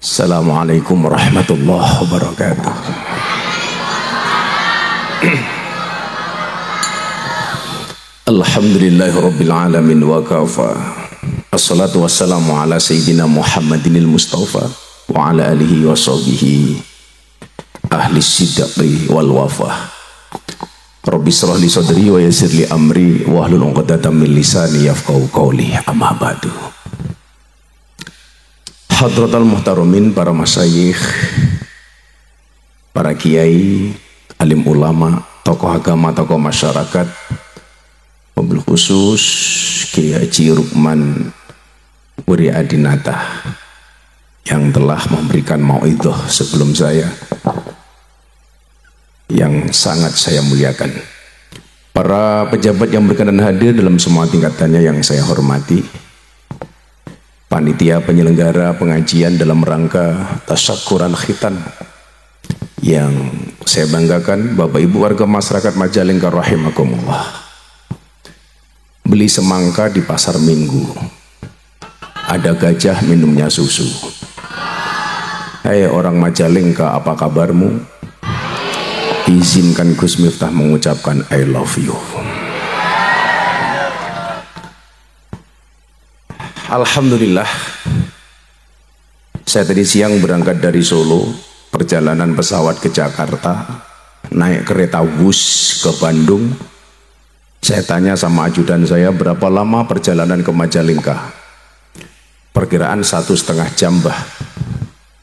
Assalamualaikum warahmatullahi wabarakatuh. Alhamdulillahi rabbil alamin wa kafa. Assalatu wassalamu ala sayyidina Muhammadinil Mustafa wa ala alihi wa sahbihi ahli sidqi wal wafah. Rabbi shrah li sadri wa yassir li amri wa hlul 'uqdatam min lisani yafqahu qawli. Amma ba'du. Hadratal muhtaramin, para masyayikh, para kiai, alim ulama, tokoh agama, tokoh masyarakat, mobil khusus Kiai Haji Rukman Wuri Adinata yang telah memberikan mauidhah sebelum saya, yang sangat saya muliakan. Para pejabat yang berkenan hadir dalam semua tingkatannya yang saya hormati, panitia penyelenggara pengajian dalam rangka tasyakuran khitan yang saya banggakan, Bapak Ibu warga masyarakat Majalengka rahimakumullah. Beli semangka di pasar Minggu, ada gajah minumnya susu. Hai orang Majalengka, apa kabarmu? Izinkan Gus Miftah mengucapkan I love you. Alhamdulillah, saya tadi siang berangkat dari Solo, perjalanan pesawat ke Jakarta, naik kereta bus ke Bandung. Saya tanya sama ajudan saya, berapa lama perjalanan ke Majalengka? Perkiraan 1,5 jam, bah.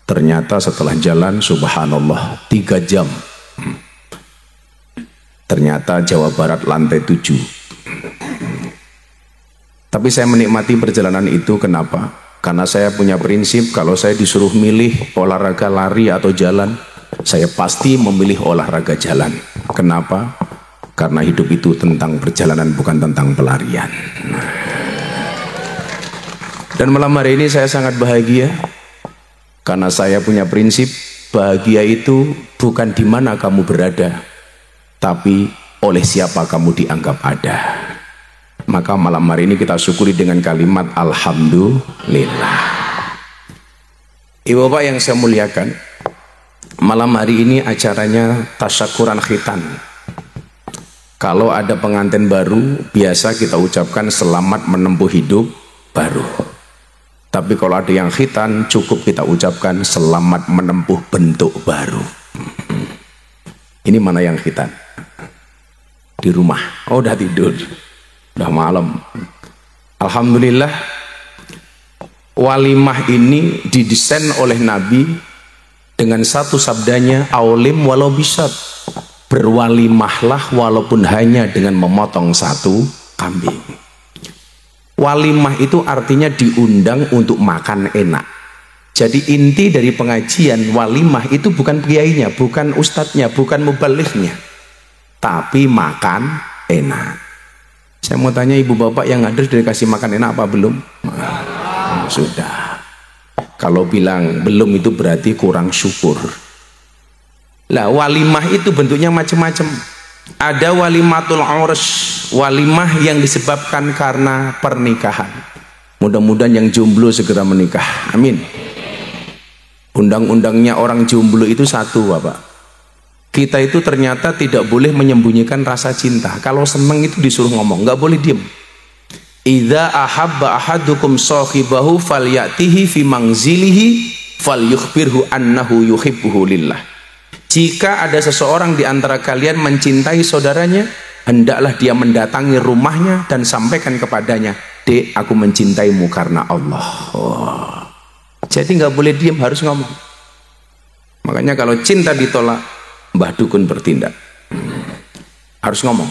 Ternyata setelah jalan, subhanallah, 3 jam. Ternyata Jawa Barat lantai 7. Tapi saya menikmati perjalanan itu. Kenapa? Karena saya punya prinsip, kalau saya disuruh milih olahraga lari atau jalan, saya pasti memilih olahraga jalan. Kenapa? Karena hidup itu tentang perjalanan, bukan tentang pelarian. Dan malam hari ini saya sangat bahagia, karena saya punya prinsip, bahagia itu bukan di mana kamu berada, tapi oleh siapa kamu dianggap ada. Maka malam hari ini kita syukuri dengan kalimat alhamdulillah. Ibu bapak yang saya muliakan, malam hari ini acaranya tasyakuran khitan. Kalau ada pengantin baru, biasa kita ucapkan selamat menempuh hidup baru. Tapi kalau ada yang khitan, cukup kita ucapkan selamat menempuh bentuk baru. Ini mana yang khitan? Di rumah. Oh, udah tidur, udah malam. Alhamdulillah, walimah ini didesain oleh Nabi dengan satu sabdanya, aulim walau bisat, berwalimahlah walaupun hanya dengan memotong 1 kambing. Walimah itu artinya diundang untuk makan enak. Jadi inti dari pengajian walimah itu bukan kiainya, bukan ustadznya, bukan mubalighnya, tapi makan enak. Saya mau tanya ibu bapak yang hadir, sudah dikasih makan enak apa belum? Sudah. Kalau bilang belum itu berarti kurang syukur. Lah walimah itu bentuknya macam-macam. Ada walimatul urs, walimah yang disebabkan karena pernikahan. Mudah-mudahan yang jomblo segera menikah, amin. Undang-undangnya orang jomblo itu satu, bapak. Kita itu ternyata tidak boleh menyembunyikan rasa cinta. Kalau seneng itu disuruh ngomong, nggak boleh diem. Idza ahabba ahadukum sahibahu falyatihi fi manzilihi falyukhbirhu annahu yuhibbuhu lillah. Jika ada seseorang di antara kalian mencintai saudaranya, hendaklah dia mendatangi rumahnya dan sampaikan kepadanya, "Dek, aku mencintaimu karena Allah." Oh. Jadi nggak boleh diem, harus ngomong. Makanya kalau cinta ditolak, Mbah Dukun bertindak, harus ngomong.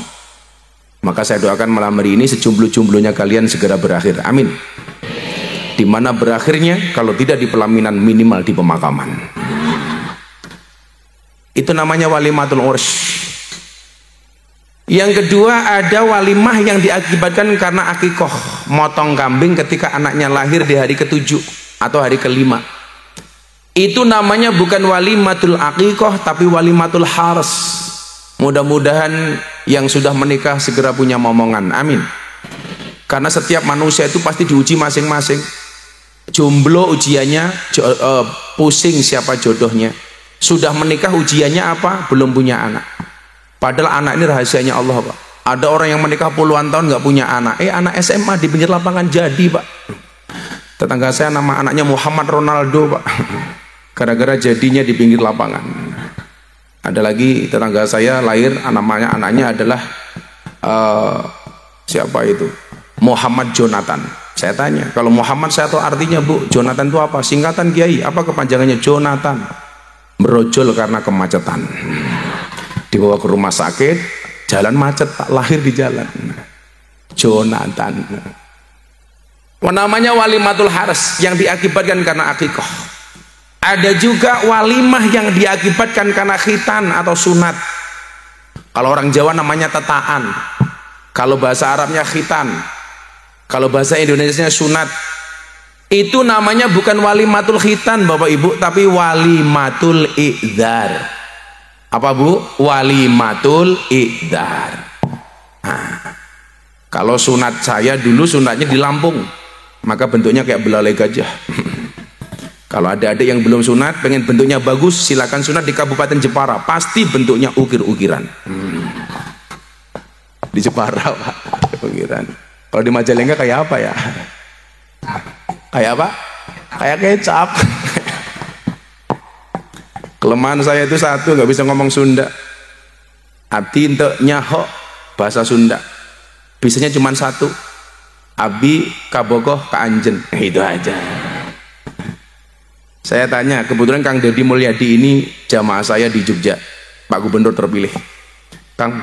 Maka saya doakan malam hari ini sejomblo-jomblonya kalian segera berakhir, amin. Dimana berakhirnya? Kalau tidak di pelaminan, minimal di pemakaman. Itu namanya walimatul urs. Yang kedua, ada walimah yang diakibatkan karena akikoh, motong kambing ketika anaknya lahir di hari ke-7 atau hari ke-5. Itu namanya bukan walimatul akikoh, tapi walimatul haras. Mudah-mudahan yang sudah menikah segera punya momongan, amin. Karena setiap manusia itu pasti diuji masing-masing. Jomblo ujiannya pusing siapa jodohnya. Sudah menikah ujiannya apa? Belum punya anak. Padahal anak ini rahasianya Allah, Pak. Ada orang yang menikah puluhan tahun nggak punya anak. Anak SMA di pinggir lapangan jadi, Pak. Tetangga saya nama anaknya Muhammad Ronaldo, Pak. Gara-gara jadinya di pinggir lapangan. Ada lagi tetangga saya lahir anaknya adalah siapa itu? Muhammad Jonathan. Saya tanya, kalau Muhammad saya tahu artinya, Bu. Jonathan itu apa? Singkatan Kiai. Apa kepanjangannya? Jonathan. Berojol karena kemacetan. Dibawa ke rumah sakit, jalan macet, Pak. Lahir di jalan. Jonathan. Namanya walimatul haras yang diakibatkan karena akikah. Ada juga walimah yang diakibatkan karena khitan atau sunat. Kalau orang Jawa namanya tetaan. Kalau bahasa Arabnya khitan. Kalau bahasa Indonesianya sunat. Itu namanya bukan walimatul khitan, Bapak Ibu, tapi walimatul i'dzar. Apa, Bu? Walimatul i'dzar. Nah, kalau sunat saya dulu sunatnya di Lampung, maka bentuknya kayak belalai gajah. Kalau ada adik yang belum sunat, pengen bentuknya bagus, silakan sunat di Kabupaten Jepara. Pasti bentuknya ukir-ukiran. Di Jepara, Pak, ukiran. Kalau di Majalengka kayak apa ya? Kayak apa? Kayak kecap. Kelemahan saya itu satu, nggak bisa ngomong Sunda. Abdi untuk nyaho bahasa Sunda. Bisanya cuma satu. Abi kabogoh kaanjen. Itu aja. Saya tanya, kebetulan Kang Deddy Mulyadi ini jamaah saya di Jogja, Pak Gubernur terpilih. Kang,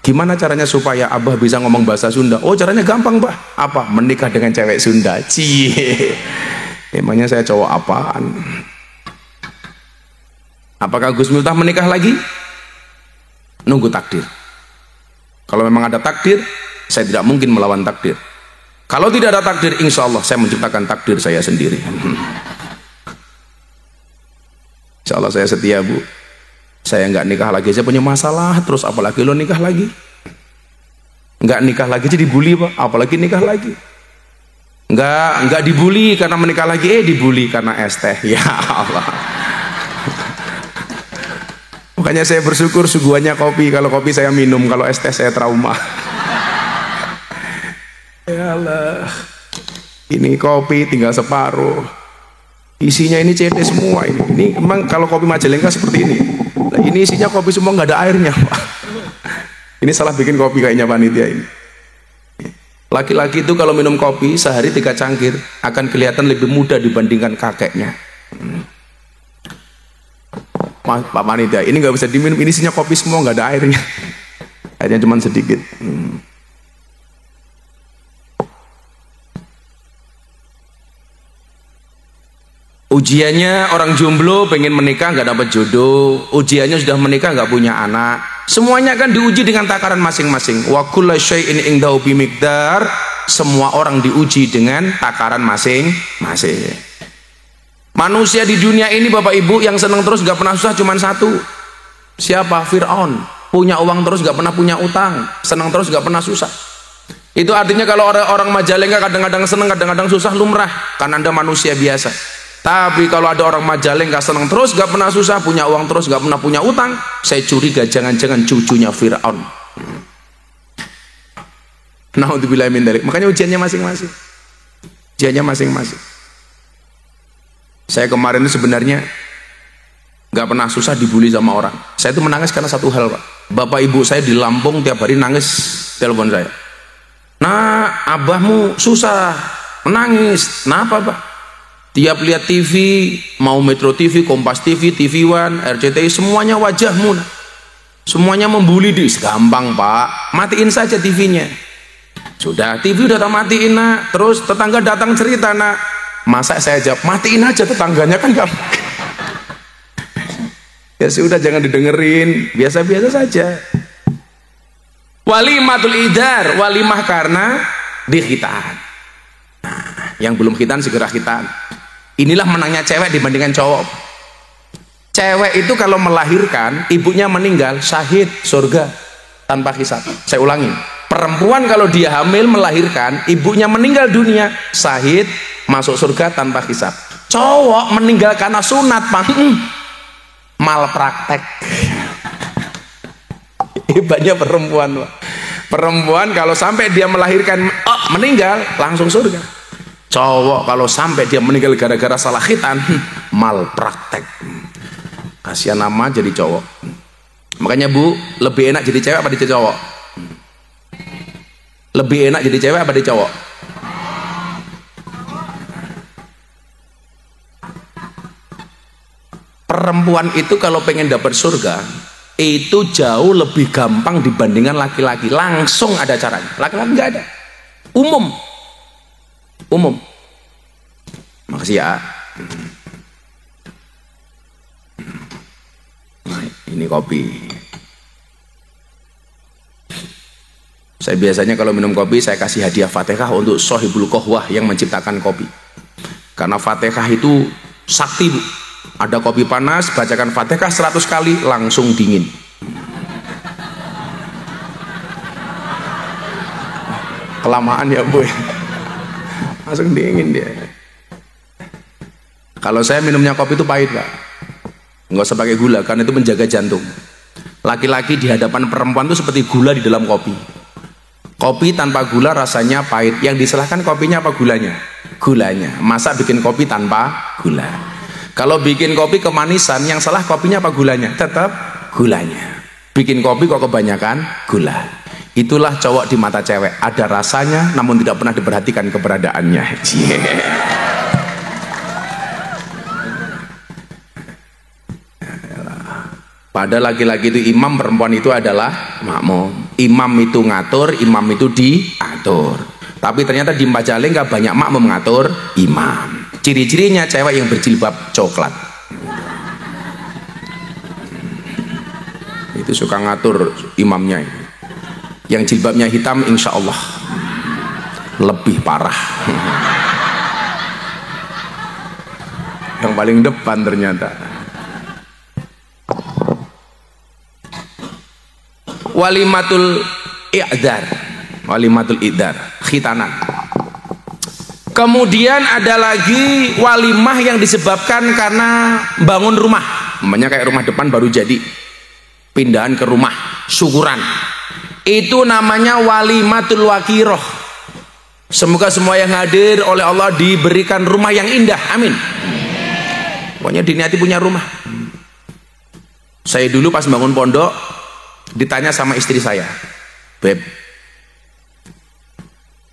gimana caranya supaya Abah bisa ngomong bahasa Sunda? Oh, caranya gampang, Bah. Apa? Menikah dengan cewek Sunda. Cie. Emangnya saya cowok apaan? Apakah Gus Miftah menikah lagi? Nunggu takdir. Kalau memang ada takdir, saya tidak mungkin melawan takdir. Kalau tidak ada takdir, insya Allah saya menciptakan takdir saya sendiri. Insya Allah saya setia, Bu. Saya nggak nikah lagi, saya punya masalah terus, apalagi lo nikah lagi. Nggak nikah lagi jadi dibully, Pak, apalagi nikah lagi. Nggak dibully karena menikah lagi, dibully karena es teh. Ya Allah. Makanya saya bersyukur suguhannya kopi. Kalau kopi saya minum, kalau es teh saya trauma. Ya Allah, ini kopi tinggal separuh. Isinya ini CD semua ini. Ini memang kalau kopi Majalengka seperti ini. Nah, ini isinya kopi semua, nggak ada airnya, Pak. Ini salah bikin kopi kayaknya panitia ini. Laki-laki itu kalau minum kopi sehari 3 cangkir akan kelihatan lebih muda dibandingkan kakeknya. Pak panitia, ini nggak bisa diminum. Ini isinya kopi semua, nggak ada airnya. Airnya cuma sedikit. Ujiannya orang jomblo pengen menikah nggak dapat jodoh, ujiannya sudah menikah nggak punya anak, semuanya kan diuji dengan takaran masing-masing. Wa kullu syai'in indahu bimiqdar, semua orang diuji dengan takaran masing-masing. Manusia di dunia ini, Bapak Ibu, yang senang terus nggak pernah susah cuma satu. Siapa? Fir'aun. Punya uang terus nggak pernah punya utang, senang terus nggak pernah susah. Itu artinya kalau orang Majalengka kadang-kadang senang, kadang-kadang susah, lumrah, karena Anda manusia biasa. Tapi kalau ada orang Majalengka senang terus gak pernah susah, punya uang terus gak pernah punya utang, saya curiga jangan-jangan cucunya Fir'aun. Naudzubillah min dzalik. Makanya ujiannya masing-masing. Ujiannya masing-masing. Saya kemarin itu sebenarnya gak pernah susah dibully sama orang. Saya itu menangis karena satu hal, Pak. Bapak ibu saya di Lampung tiap hari nangis telepon saya. Nah, abahmu susah, menangis. Kenapa, Pak? Tiap lihat TV, mau Metro TV, Kompas TV, TV One, RCTI, semuanya wajahmu. Semuanya membuli di. Gampang, Pak. Matiin saja TV-nya. Sudah, TV udah tak matiin, nak. Terus tetangga datang cerita, nak. Masa saya jawab, matiin aja tetangganya kan gampang. Ya sudah, jangan didengerin. Biasa-biasa saja. Walimatul idar, walimah karena dikhitan. Nah, yang belum khitan segera khitan. Inilah menangnya cewek dibandingkan cowok. Cewek itu kalau melahirkan, ibunya meninggal, syahid surga tanpa hisab. Saya ulangi, perempuan kalau dia hamil melahirkan, ibunya meninggal dunia, syahid masuk surga tanpa hisab. Cowok meninggal karena sunat, Pak. Malpraktek. Hebatnya perempuan, Pak. Perempuan kalau sampai dia melahirkan meninggal langsung surga. Cowok kalau sampai dia meninggal gara-gara salah khitan, malpraktek. Kasihan nama jadi cowok. Makanya Bu, lebih enak jadi cewek apa jadi cowok? Lebih enak jadi cewek apa jadi cowok? Perempuan itu kalau pengen dapat surga itu jauh lebih gampang dibandingkan laki-laki. Langsung ada caranya. Laki-laki nggak ada. Umum. Makasih ya. Nah, ini kopi. Saya biasanya kalau minum kopi saya kasih hadiah Fatihah untuk Sohibul Kohwah yang menciptakan kopi. Karena Fatihah itu sakti, Bu. Ada kopi panas, bacakan Fatihah 100 kali langsung dingin. Kelamaan ya, Bu. Langsung dingin dia. Kalau saya minumnya kopi itu pahit, Pak. Nggak usah pakai gula karena itu menjaga jantung. Laki-laki di hadapan perempuan itu seperti gula di dalam kopi. Kopi tanpa gula rasanya pahit. Yang disalahkan kopinya apa gulanya? Gulanya. Masa bikin kopi tanpa gula? Kalau bikin kopi kemanisan, yang salah kopinya apa gulanya? Tetap gulanya. Bikin kopi kok kebanyakan gula. Itulah cowok di mata cewek. Ada rasanya namun tidak pernah diperhatikan keberadaannya. Pada laki-laki itu imam, perempuan itu adalah makmum. Imam itu ngatur, imam itu diatur. Tapi ternyata di Majalengka nggak banyak makmum ngatur imam. Ciri-cirinya cewek yang berjilbab coklat. Itu suka ngatur imamnya. Yang jilbabnya hitam insya Allah lebih parah. Yang paling depan ternyata. Walimatul i'dar. Walimatul i'dar, khitanan. Kemudian ada lagi walimah yang disebabkan karena bangun rumah. Namanya kayak rumah depan baru jadi, pindahan ke rumah, syukuran. Itu namanya walimatul wakiroh. Semoga semua yang hadir oleh Allah diberikan rumah yang indah, amin. Pokoknya diniati punya rumah. Saya dulu pas bangun pondok ditanya sama istri saya, Beb,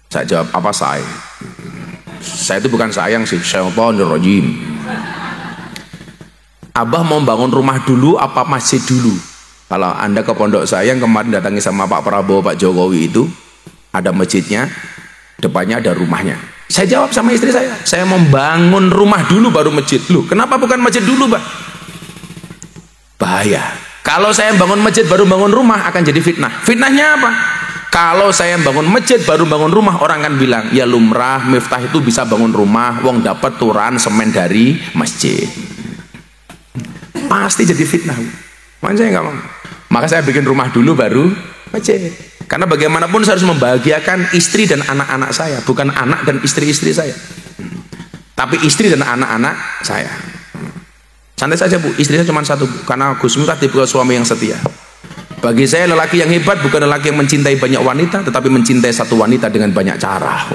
saya jawab apa saya itu bukan sayang sih, syaitonir rajim. Abah mau bangun rumah dulu apa masjid dulu? Kalau Anda ke pondok saya yang kemarin datangi sama Pak Prabowo, Pak Jokowi itu ada masjidnya, depannya ada rumahnya. Saya jawab sama istri saya mau bangun rumah dulu baru masjid. Loh, kenapa bukan masjid dulu, Pak? Bahaya. Kalau saya bangun masjid baru bangun rumah akan jadi fitnah. Fitnahnya apa? Kalau saya bangun masjid baru bangun rumah, orang kan bilang, ya lumrah Miftah itu bisa bangun rumah, wong dapat turan semen dari masjid. Pasti jadi fitnah. Makanya saya nggak mau. Maka saya bikin rumah dulu baru masjid. Karena bagaimanapun saya harus membahagiakan istri dan anak-anak saya, bukan anak dan istri-istri saya, tapi istri dan anak-anak saya. Santai saja, Bu, istrinya cuma satu, Bu. Karena Gus Miftah tipe suami yang setia. Bagi saya lelaki yang hebat bukan lelaki yang mencintai banyak wanita, tetapi mencintai satu wanita dengan banyak cara.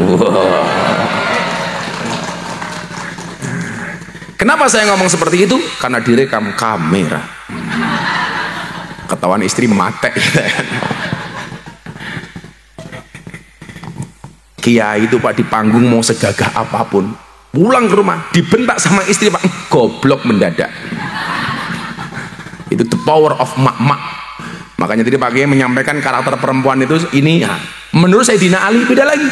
Kenapa saya ngomong seperti itu? Karena direkam kamera. Ketahuan istri mate. Kiai itu, Pak, di panggung mau segagah apapun, pulang ke rumah dibentak sama istri, Pak, goblok mendadak. Itu the power of mak-mak. Makanya tadi Pak Kiai menyampaikan karakter perempuan itu ini. Nah, menurut Sayyidina Ali beda lagi.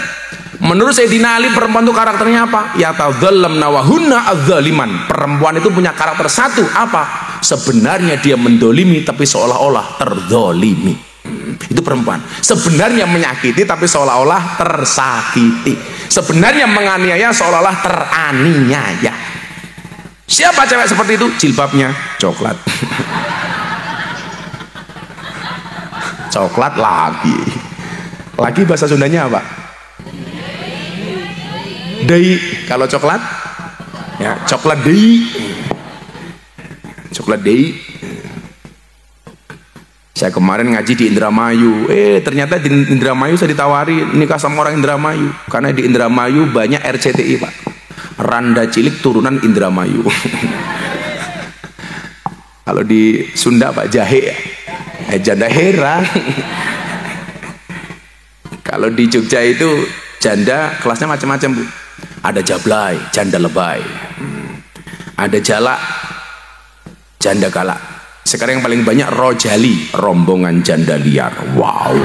Menurut Sayyidina Ali perempuan itu karakternya apa? Ya tadzallamna wa hunna adzaliman. Perempuan itu punya karakter satu, apa? Sebenarnya dia mendolimi tapi seolah-olah terdolimi. Itu perempuan. Sebenarnya menyakiti tapi seolah-olah tersakiti. Sebenarnya menganiaya seolah-olah teraniaya. Siapa cewek seperti itu? Jilbabnya coklat. Coklat lagi. Lagi bahasa Sundanya apa? Dei. Kalau coklat Ya, coklat dei. Coklat dei. Saya kemarin ngaji di Indramayu. Ternyata di Indramayu saya ditawari nikah sama orang Indramayu. Karena di Indramayu banyak RCTI, Pak. Randa cilik turunan Indramayu. Kalau di Sunda Pak jahe ya. Janda herang. Kalau di Jogja itu janda kelasnya macam-macam, Bu. Ada jablay, janda lebay. Ada jalak, janda galak. Sekarang yang paling banyak rojali, rombongan janda liar. Wow.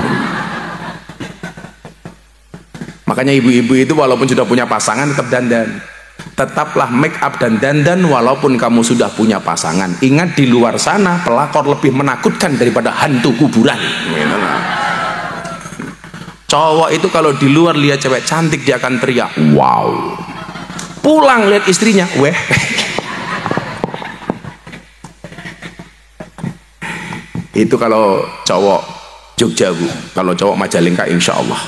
Makanya ibu-ibu itu walaupun sudah punya pasangan tetap dandan. Tetaplah make up dan dandan walaupun kamu sudah punya pasangan. Ingat di luar sana pelakor lebih menakutkan daripada hantu kuburan. Cowok itu kalau di luar lihat cewek cantik dia akan teriak wow. Pulang lihat istrinya, weh. Itu kalau cowok Jogja, Bu. Kalau cowok Majalengka insya Allah.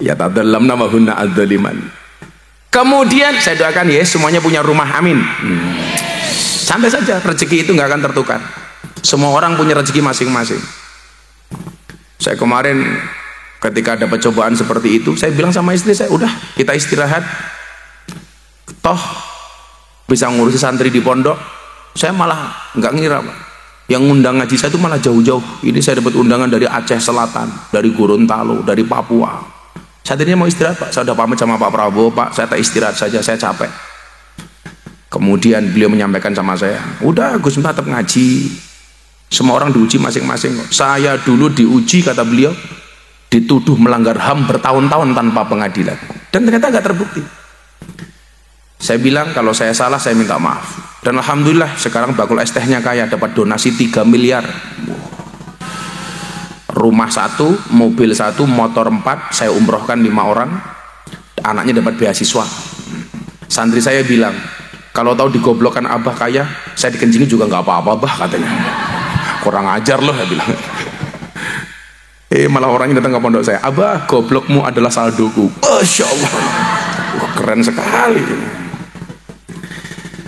Ya tadalam namahunna adzaliman. Kemudian saya doakan ya semuanya punya rumah, amin. Santai saja, rezeki itu nggak akan tertukar. Semua orang punya rezeki masing-masing. Saya kemarin ketika dapat cobaan seperti itu, saya bilang sama istri saya, udah kita istirahat. Toh bisa ngurusi santri di pondok. Saya malah nggak ngira, Pak. Yang ngundang ngaji saya itu malah jauh-jauh. Ini saya dapat undangan dari Aceh Selatan, dari Gorontalo, dari Papua. Saya tadinya mau istirahat, Pak. Saya udah pamit sama Pak Prabowo, Pak. Saya tak istirahat saja, saya capek. Kemudian beliau menyampaikan sama saya, udah Gus Miftah tetap ngaji. Semua orang diuji masing-masing. Saya dulu diuji, kata beliau, dituduh melanggar HAM bertahun-tahun tanpa pengadilan. Dan ternyata nggak terbukti. Saya bilang kalau saya salah saya minta maaf. Dan alhamdulillah sekarang bakul es tehnya kaya, dapat donasi 3 miliar. Rumah 1, mobil 1, motor 4, saya umrohkan 5 orang. Anaknya dapat beasiswa. Santri saya bilang, kalau tahu digoblokkan abah kaya, saya dikencingin juga nggak apa-apa, bah, katanya. Kurang ajar loh, saya bilang. Malah orangnya datang ke pondok saya, abah, goblokmu adalah saldoku. Masya Allah. Keren sekali.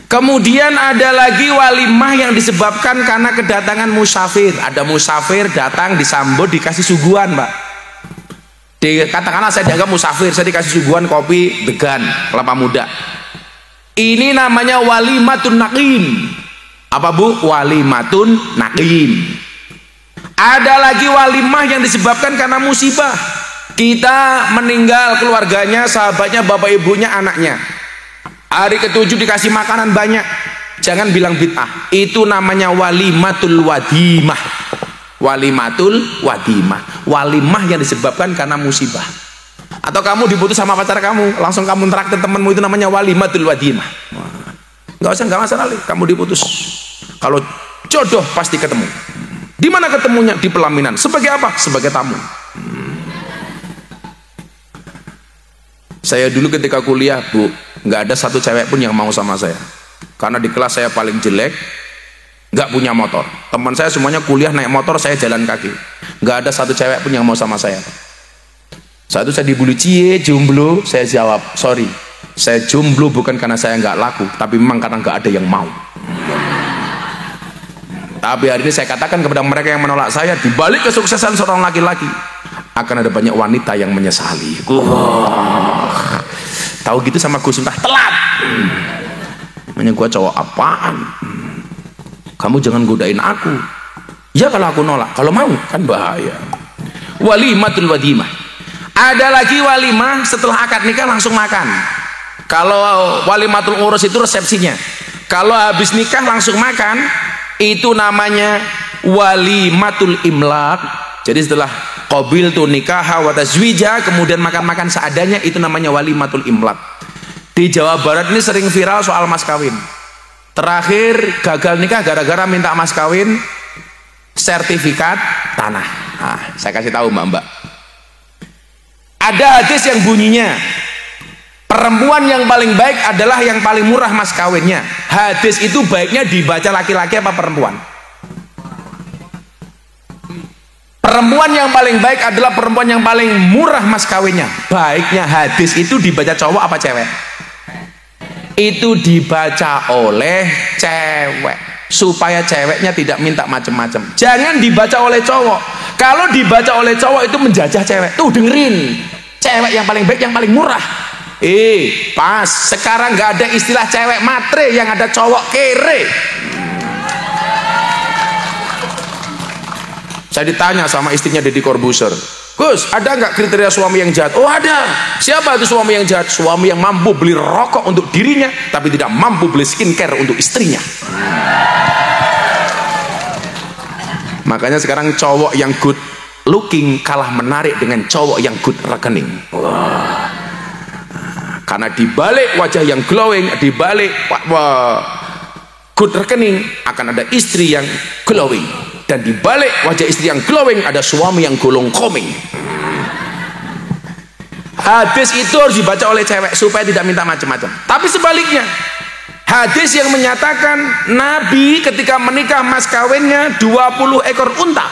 Kemudian ada lagi walimah yang disebabkan karena kedatangan musafir. Ada musafir datang disambut dikasih suguhan, Pak. Katakanlah saya dianggap musafir, saya dikasih suguhan kopi degan, kelapa muda. Ini namanya walimatun naqim. Apa, Bu? Walimatun naqim. Ada lagi walimah yang disebabkan karena musibah. Kita meninggal keluarganya, sahabatnya, bapak ibunya, anaknya. Hari ke-7 dikasih makanan banyak. Jangan bilang bid'ah. Itu namanya walimatul wadimah. Walimatul wadimah. Walimah yang disebabkan karena musibah. Atau kamu diputus sama pacar kamu, langsung kamu traktir temanmu, itu namanya walimatul wadimah. Nggak usah, nggak masalah, kamu diputus. Kalau jodoh pasti ketemu. Di mana ketemunya? Di pelaminan. Sebagai apa? Sebagai tamu. Saya dulu ketika kuliah, Bu, nggak ada satu cewek pun yang mau sama saya. Karena di kelas saya paling jelek, nggak punya motor. Teman saya semuanya kuliah naik motor, saya jalan kaki. Nggak ada satu cewek pun yang mau sama saya. Saat itu saya dibully, cie jomblo. Saya jawab, sorry, saya jomblo bukan karena saya nggak laku, tapi memang karena nggak ada yang mau. Tapi hari ini saya katakan kepada mereka yang menolak saya, di balik kesuksesan seorang laki-laki akan ada banyak wanita yang menyesali. Tahu gitu sama Gus Miftah, telat. Namanya gua cowok apaan? Kamu jangan godain aku. Ya kalau aku nolak, kalau mau kan bahaya. Walimatul wadimah. Ada lagi walimah setelah akad nikah langsung makan. Kalau walimatul urus itu resepsinya. Kalau habis nikah langsung makan, itu namanya walimatul imlak. Jadi setelah qabil tu nikah wa tazwija, kemudian makan-makan seadanya, itu namanya walimatul imlak. Di Jawa Barat ini sering viral soal mas kawin. Terakhir gagal nikah gara-gara minta mas kawin sertifikat tanah. Nah, saya kasih tahu Mbak-mbak. Ada hadis yang bunyinya perempuan yang paling baik adalah yang paling murah mas kawinnya. Hadis itu baiknya dibaca laki-laki apa perempuan? Perempuan yang paling baik adalah perempuan yang paling murah mas kawinnya. Baiknya hadis itu dibaca cowok apa cewek? Itu dibaca oleh cewek, supaya ceweknya tidak minta macam-macam. Jangan dibaca oleh cowok. Kalau dibaca oleh cowok itu menjajah cewek. Tuh dengerin, cewek yang paling baik, yang paling murah. Pas sekarang nggak ada istilah cewek matre, yang ada cowok kere. Saya ditanya sama istrinya Deddy Corbuzier, Gus, ada nggak kriteria suami yang jahat? Oh ada. Siapa itu suami yang jahat? Suami yang mampu beli rokok untuk dirinya tapi tidak mampu beli skincare untuk istrinya. Makanya sekarang cowok yang good looking kalah menarik dengan cowok yang good rekening. Karena dibalik wajah yang glowing, dibalik good rekening akan ada istri yang glowing, dan dibalik wajah istri yang glowing ada suami yang golong koming. Hadis itu harus dibaca oleh cewek supaya tidak minta macam-macam. Tapi sebaliknya, hadis yang menyatakan Nabi ketika menikah mas kawinnya 20 ekor unta,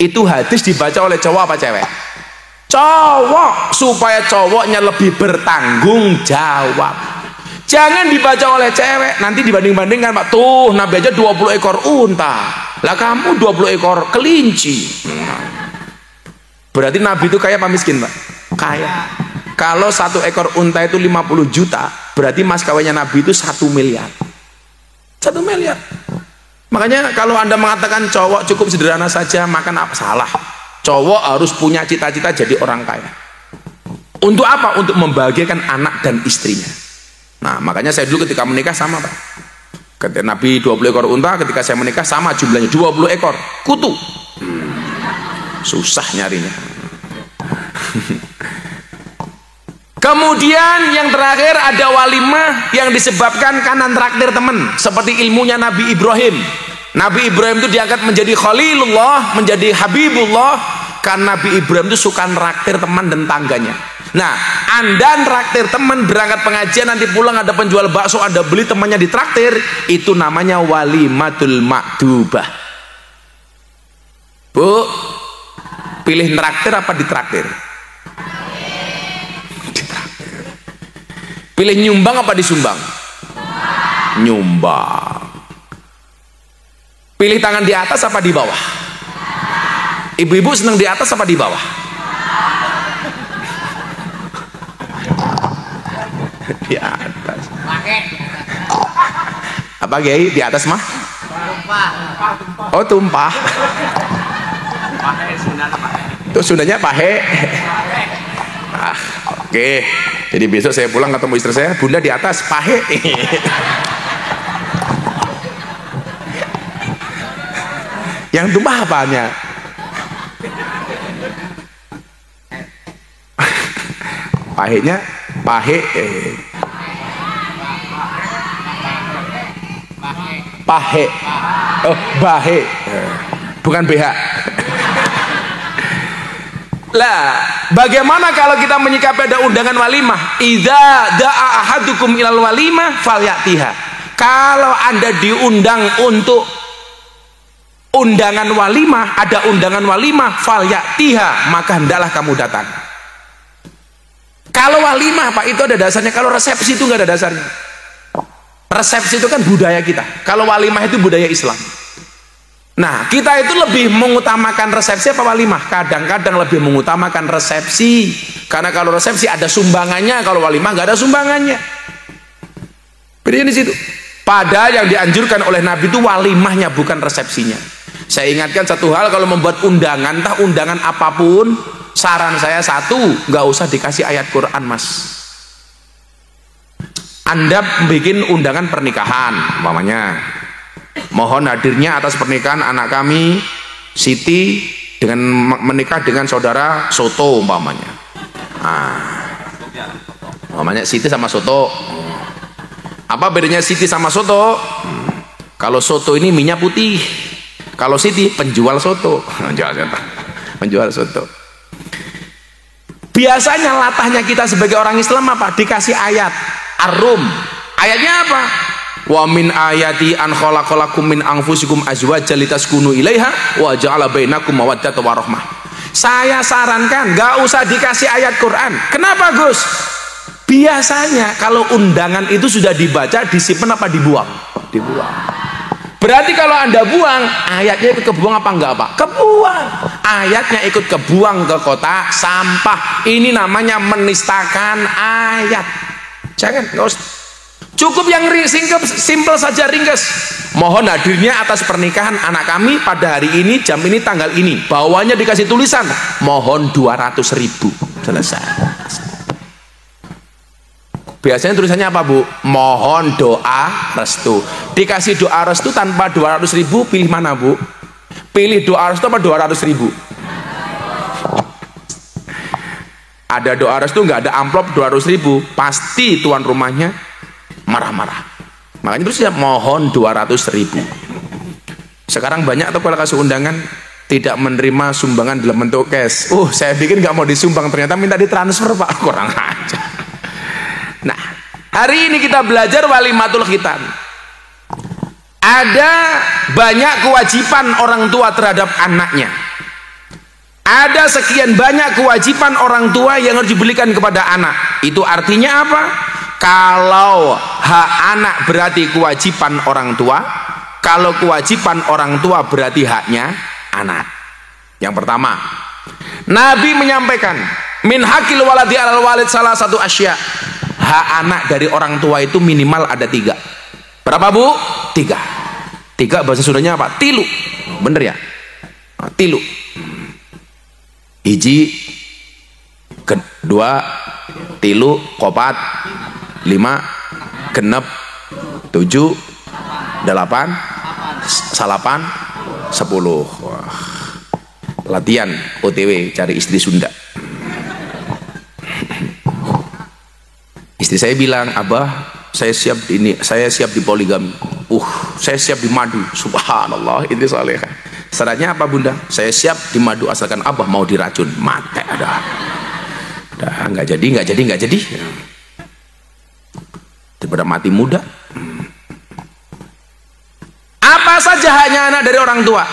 itu hadis dibaca oleh cowok apa cewek? Cowok, supaya cowoknya lebih bertanggung jawab. Jangan dibaca oleh cewek, nanti dibanding-bandingkan, Pak. Tuh, Nabi aja 20 ekor unta. Lah kamu 20 ekor kelinci. Berarti Nabi itu kaya apa miskin, Pak? Kaya. Kalau 1 ekor unta itu 50 juta, berarti mas kawinnya Nabi itu 1 miliar. 1 miliar. Makanya kalau Anda mengatakan cowok cukup sederhana saja, makan apa? Salah. Cowok harus punya cita-cita jadi orang kaya. Untuk apa? Untuk membahagiakan anak dan istrinya. Nah, makanya saya dulu ketika menikah sama, Pak. Ketika Nabi 20 ekor unta, ketika saya menikah sama jumlahnya 20 ekor kutu. Susah nyarinya. Kemudian yang terakhir ada walimah yang disebabkan kanan traktir teman, seperti ilmunya Nabi Ibrahim. Nabi Ibrahim itu diangkat menjadi Khalilullah, menjadi Habibullah, karena Nabi Ibrahim itu suka nraktir teman dan tangganya. Nah, Anda nraktir teman, berangkat pengajian, nanti pulang ada penjual bakso, Anda beli, temannya ditraktir, itu namanya walimatul makdubah. Bu, pilih nraktir apa ditraktir? Ditraktir. Pilih nyumbang apa disumbang? Nyumbang. Pilih tangan di atas apa di bawah? Ibu-ibu senang di atas apa di bawah? Di atas. Apa Kiai? Di atas mah? Oh, tumpah. Itu sundanya pahe. Oke. Jadi besok saya pulang ketemu istri saya, Bunda di atas pahe. Yang tumpah apanya? Pahenya pahe. Pahe. Oh, bahe. Bukan BH. Lah, bagaimana kalau kita menyikapi ada undangan walimah? Idza da'a ahadukum ilal walimah falyatiha. Kalau Anda diundang untuk undangan walimah, ada undangan walimah, falyatiha, maka hendaklah kamu datang. Kalau walimah, Pak, itu ada dasarnya. Kalau resepsi itu nggak ada dasarnya. Resepsi itu kan budaya kita. Kalau walimah itu budaya Islam. Nah, kita itu lebih mengutamakan resepsi apa walimah? Kadang-kadang lebih mengutamakan resepsi, karena kalau resepsi ada sumbangannya, kalau walimah nggak ada sumbangannya. Bedanya di situ. Padahal yang dianjurkan oleh Nabi itu walimahnya, bukan resepsinya. Saya ingatkan satu hal, kalau membuat undangan, entah undangan apapun, saran saya satu, nggak usah dikasih ayat Quran, Mas. Anda bikin undangan pernikahan, umpamanya, mohon hadirnya atas pernikahan anak kami Siti dengan menikah dengan saudara Soto, umpamanya. Umpamanya Siti sama Soto. Apa bedanya Siti sama Soto? Kalau Soto ini minyak putih, kalau Siti penjual soto. Penjual soto. Biasanya latahnya kita sebagai orang Islam apa? Dikasih ayat Ar-Rum. Ayatnya apa? Wa min ayati an khalaqalakum min anfusikum azwajan litaskunu ilaiha wa ja'ala bainakum mawaddatan wa rahmah. Saya sarankan gak usah dikasih ayat Quran. Kenapa Gus? Biasanya kalau undangan itu sudah dibaca, disimpan apa dibuang? Dibuang. Berarti kalau Anda buang, ayatnya ikut kebuang apa enggak Pak? Kebuang. Ayatnya ikut kebuang ke kotak sampah. Ini namanya menistakan ayat. Jangan, enggak usah. Cukup yang simple saja, ringkas. Mohon hadirnya atas pernikahan anak kami pada hari ini, jam ini, tanggal ini. Bawahnya dikasih tulisan, mohon 200.000. Selesai. Biasanya tulisannya apa Bu? Mohon doa restu. Dikasih doa restu tanpa 200.000, pilih mana Bu? Pilih doa restu apa 200.000? Ada doa restu nggak ada amplop 200.000, pasti tuan rumahnya marah-marah. Makanya terus ya mohon 200.000. Sekarang banyak tuh kalau kasih undangan tidak menerima sumbangan dalam bentuk cash. Saya pikir nggak mau disumbang, ternyata minta ditransfer Pak. Kurang aja. Nah, hari ini kita belajar walimatul khitan. Ada banyak kewajiban orang tua terhadap anaknya. Ada sekian banyak kewajiban orang tua yang harus diberikan kepada anak. Itu artinya apa? Kalau hak anak berarti kewajiban orang tua, kalau kewajiban orang tua berarti haknya anak. Yang pertama, Nabi menyampaikan, min hakil waladi alal walid salah satu asya. Hak anak dari orang tua itu minimal ada 3. Berapa Bu? 3. 3 bahasa Sundanya apa? Tilu. Bener ya? Tilu. Hiji, kedua, tilu, kopat, 5, genep, 7, 8, salapan, 10. Wah. Latihan OTW cari istri Sunda. Istri saya bilang, Abah, saya siap di poligami. Saya siap di madu. Subhanallah, itu salehah. Syaratnya apa Bunda? Saya siap di madu asalkan Abah mau diracun. Mati ada. Dah nggak jadi. Daripada mati muda. Apa saja haknya anak dari orang tua?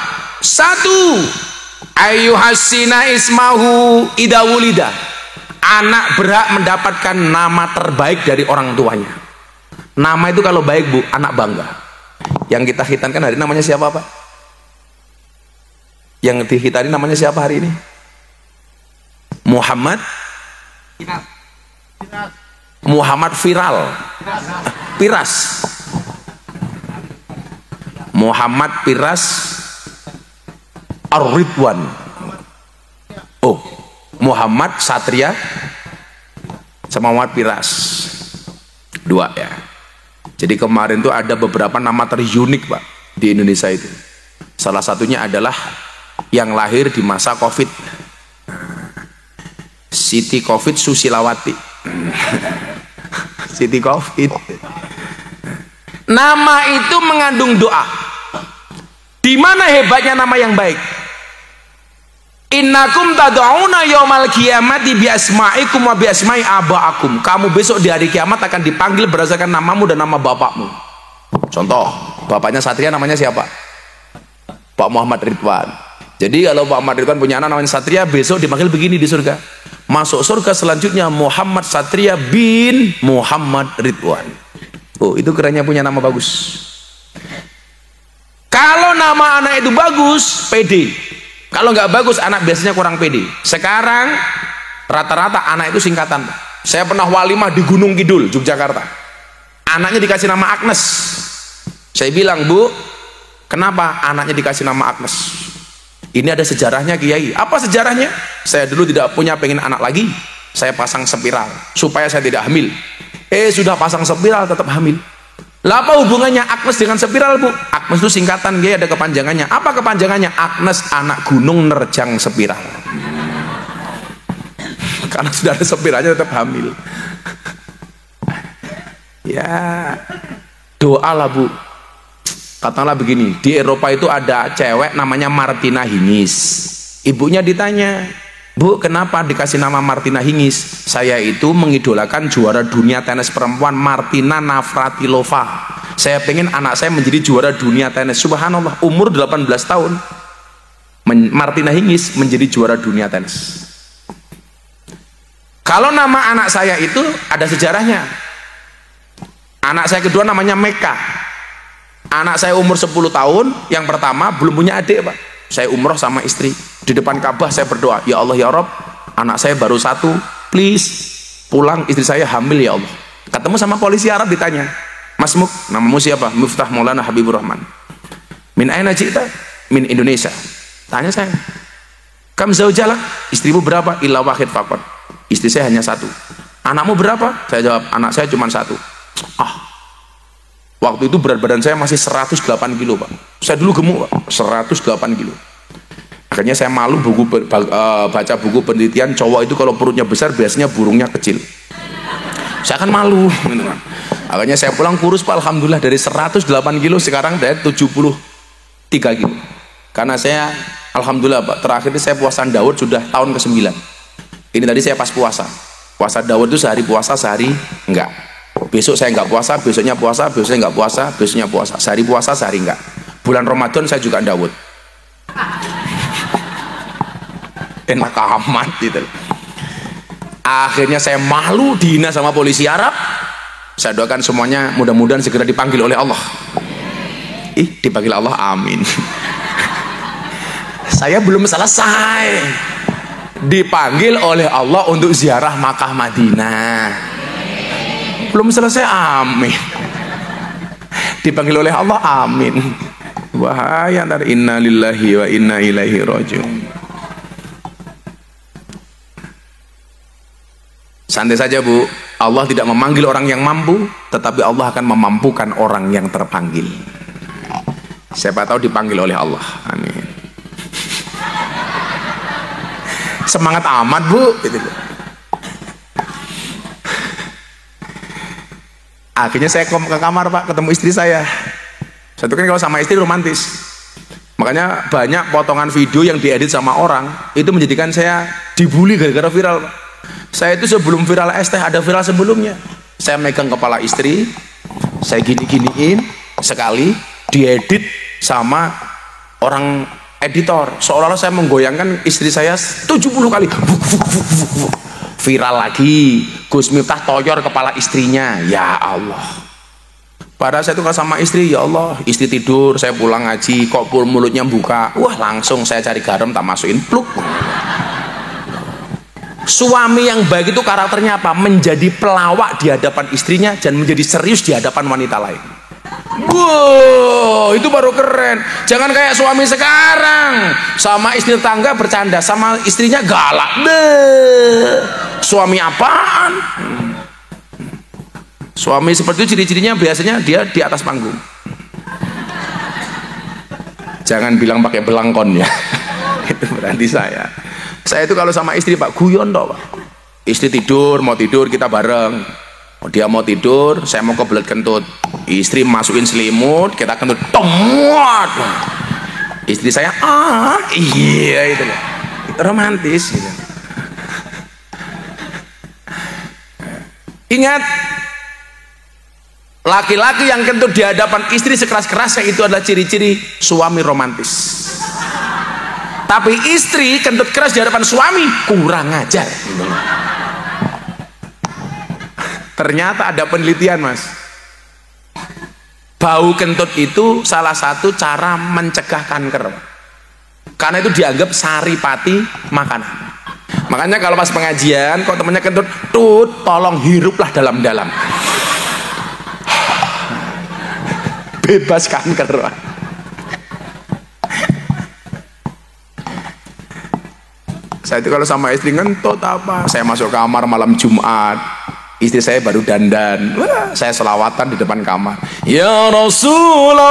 1, ayyuhassina ismahu idawulida. Anak berhak mendapatkan nama terbaik dari orang tuanya. Nama itu kalau baik Bu, anak bangga. Yang kita khitankan hari ini namanya siapa Pak? Yang dihitani namanya siapa hari ini? Muhammad Piras. Muhammad Piras Ar-Ridwan. Muhammad Satria sama Muhammad Piras. 2 ya. Jadi kemarin tuh ada beberapa nama terunik Pak di Indonesia itu. Salah satunya adalah yang lahir di masa Covid. Siti Covid Susilawati. Siti Covid. Nama itu mengandung doa. Di mana hebatnya nama yang baik? Innakum tad'una yaumal qiyamati bi asma'ikum wa bi asma'i aba'akum. Kamu besok di hari kiamat akan dipanggil berdasarkan namamu dan nama bapakmu. Contoh, bapaknya Satria namanya siapa? Pak Muhammad Ridwan. Jadi kalau Pak Muhammad Ridwan punya anak namanya Satria, besok dipanggil begini di surga. Masuk surga selanjutnya Muhammad Satria bin Muhammad Ridwan. Itu kerennya punya nama bagus. Kalau nama anak itu bagus, pede. Kalau nggak bagus, anak biasanya kurang pede. Sekarang rata-rata anak itu singkatan. Saya pernah walimah di Gunung Kidul, Yogyakarta. Anaknya dikasih nama Agnes. Saya bilang, Bu, kenapa anaknya dikasih nama Agnes? Ini ada sejarahnya Kiai. Apa sejarahnya? Saya dulu tidak pengen anak lagi. Saya pasang spiral supaya saya tidak hamil. Sudah pasang spiral tetap hamil. Lah apa hubungannya Agnes dengan spiral Bu? Agnes itu singkatan, dia ada kepanjangannya. Apa kepanjangannya? Agnes anak gunung nerjang spiral. Karena sudah ada spiralnya tetap hamil. Ya doa lah Bu. Katakanlah begini, di Eropa itu ada cewek namanya Martina Hingis. Ibunya ditanya, Bu, kenapa dikasih nama Martina Hingis? Saya itu mengidolakan juara dunia tenis perempuan Martina Navratilova. Saya pengen anak saya menjadi juara dunia tenis. Subhanallah, umur 18 tahun Martina Hingis menjadi juara dunia tenis. Kalau nama anak saya itu ada sejarahnya. Anak saya kedua namanya Meka. Anak saya umur 10 tahun, yang pertama belum punya adik, Pak. Saya umroh sama istri, di depan Ka'bah saya berdoa, ya Allah ya Rob, anak saya baru 1, please pulang, istri saya hamil ya Allah. Ketemu sama polisi Arab, ditanya, Mas Muk, namamu siapa? Miftah Maulana Habibur Rahman. Min aina ji'ta? Min Indonesia. Tanya saya, kam zaujalak? Istrimu berapa? Illa wahid faqat. Istri saya hanya 1. Anakmu berapa? Saya jawab, anak saya cuma 1. Waktu itu berat badan saya masih 108 kilo, Pak. Saya dulu gemuk, Pak, 108 kilo. Akhirnya saya malu baca buku penelitian, cowok itu kalau perutnya besar biasanya burungnya kecil. Saya kan malu, gitu kan. Akhirnya saya pulang kurus, Pak, alhamdulillah, dari 108 kilo sekarang dari 73 kilo. Karena saya alhamdulillah, Pak, terakhir ini saya puasa Daud sudah tahun ke-9. Ini tadi saya pas puasa. Puasa Daud itu sehari puasa, sehari enggak. Besok saya enggak puasa, besoknya puasa, besoknya enggak puasa, besoknya puasa. Sehari puasa, sehari enggak. Bulan Ramadan saya juga Daud. Enak amat gitu. Akhirnya saya malu dihina sama polisi Arab. Saya doakan semuanya mudah-mudahan segera dipanggil oleh Allah. Dipanggil Allah, amin. Saya belum selesai. Dipanggil oleh Allah untuk ziarah Makkah Madinah. Belum selesai, amin. Dipanggil oleh Allah, amin. Wahai antar inna lillahi wa inna ilaihi rajiun. Santai saja, Bu. Allah tidak memanggil orang yang mampu, tetapi Allah akan memampukan orang yang terpanggil. Siapa tahu dipanggil oleh Allah, amin. Semangat amat, Bu, gitu. Akhirnya saya ke kamar, Pak, ketemu istri saya. Satu kan kalau sama istri romantis, makanya banyak potongan video yang diedit sama orang itu menjadikan saya dibully gara-gara viral, Pak. Saya itu sebelum viral ST ada viral sebelumnya. Saya megang kepala istri, saya gini-giniin sekali, diedit sama orang editor, seolah-olah saya menggoyangkan istri saya 70 kali. Viral lagi, Gus Miftah toyor kepala istrinya. Ya Allah. Padahal saya itu kalau sama istri, ya Allah, istri tidur, saya pulang ngaji, kok mulutnya buka, wah langsung saya cari garam tak masukin, pluk. Suami yang baik itu karakternya apa? Menjadi pelawak di hadapan istrinya dan menjadi serius di hadapan wanita lain. Wow, itu baru keren. Jangan kayak suami sekarang, sama istri tetangga bercanda, sama istrinya galak. Suami apaan? Suami seperti itu ciri-cirinya biasanya dia di atas panggung. Jangan bilang pakai belangkon ya. Itu berarti saya itu kalau sama istri, Pak, guyon toh, Pak. Istri tidur, mau tidur kita bareng. Dia mau tidur, saya mau kebelet kentut. Istri masukin selimut, kita kentut, tomot. Istri saya, iya itu loh. Romantis gitu. Ingat, laki-laki yang kentut di hadapan istri sekeras-kerasnya itu adalah ciri-ciri suami romantis. Tapi istri kentut keras di hadapan suami kurang ajar. Ternyata ada penelitian, Mas. Bau kentut itu salah satu cara mencegah kanker. Karena itu dianggap saripati makanan. Makanya kalau pas pengajian kok temennya kentut, tolong hiruplah dalam-dalam. Bebas kanker. Saya itu kalau sama istri ngentut apa, saya masuk kamar malam Jumat, istri saya baru dandan, saya selawatan di depan kamar, ya Rasulullah.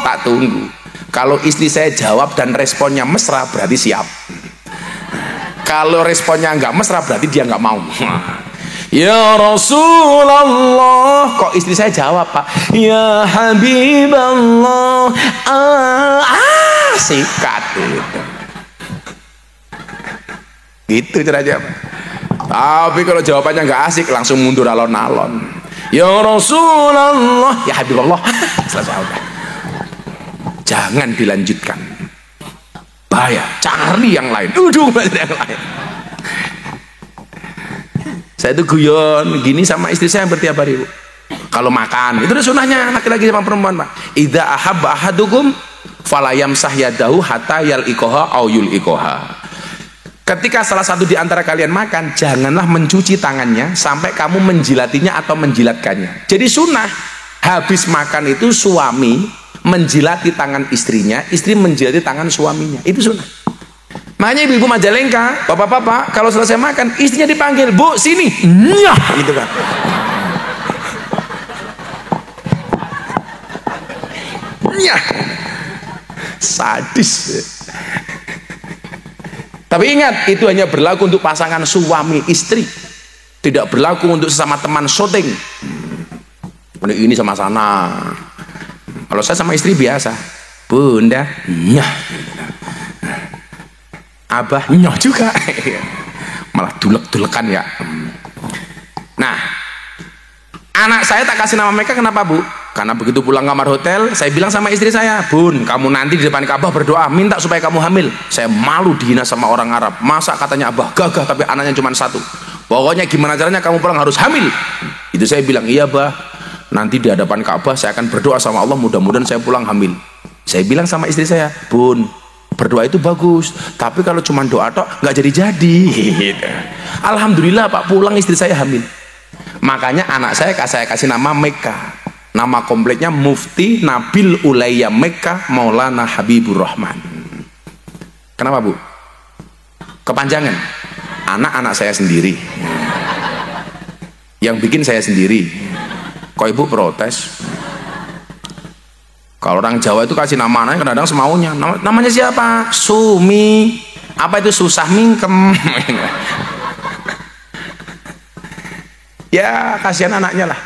Tak tunggu, kalau istri saya jawab dan responnya mesra berarti siap. Kalau responnya nggak mesra berarti dia nggak mau. Ya Rasulullah, kok istri saya jawab, Pak, ya Habiballah, sikat itu. Gitu caranya. Tapi kalau jawabannya nggak asik langsung mundur alon-alon. Ya Rasulullah, ya Habibullah. Selesai udah. Jangan dilanjutkan. Bahaya, cari yang lain. Cari yang lain. Saya itu guyon gini sama istri saya bertiap hari, Bu. Kalau makan, itu sunnahnya laki-laki sama perempuan, Pak. Idza ahabba ahadukum falayam sahyadahu hatta yalikoha au yulikoha. Ketika salah satu di antara kalian makan, janganlah mencuci tangannya sampai kamu menjilatinya atau menjilatkannya. Jadi sunnah habis makan itu suami menjilati tangan istrinya, istri menjilati tangan suaminya. Itu sunnah. Makanya ibu-ibu Majalengka, bapak-bapak, kalau selesai makan, istrinya dipanggil, Bu, sini. Nyah, gitu kan. Nyah. Sadis. Tapi ingat, itu hanya berlaku untuk pasangan suami istri. Tidak berlaku untuk sesama teman syuting. Ini sama sana. Kalau saya sama istri biasa. Bunda, nyah. Abah nyoh juga. Malah dulek-dulekan ya. Nah, anak saya tak kasih nama mereka, kenapa, Bu? Karena begitu pulang kamar hotel, saya bilang sama istri saya, Bun, kamu nanti di depan Ka'bah berdoa minta supaya kamu hamil. Saya malu dihina sama orang Arab. Masa katanya Abah gagah tapi anaknya cuma satu. Pokoknya gimana caranya kamu pulang harus hamil. Itu saya bilang, iya Bah, nanti di hadapan Ka'bah saya akan berdoa sama Allah, mudah-mudahan saya pulang hamil. Saya bilang sama istri saya, Bun, berdoa itu bagus, tapi kalau cuma doa tok nggak jadi-jadi. Alhamdulillah Pak, pulang istri saya hamil. Makanya anak saya kasih nama Mekah. Nama kompleknya Mufti Nabil Ulayya Mekah Maulana Habibur Rahman. Kenapa, Bu? Kepanjangan. Anak-anak saya sendiri. Yang bikin saya sendiri. Kok Ibu protes? Kalau orang Jawa itu kasih nama anaknya kadang-kadang semaunya. Namanya siapa? Sumi. Apa itu susah mingkem? Ya kasihan anaknya lah.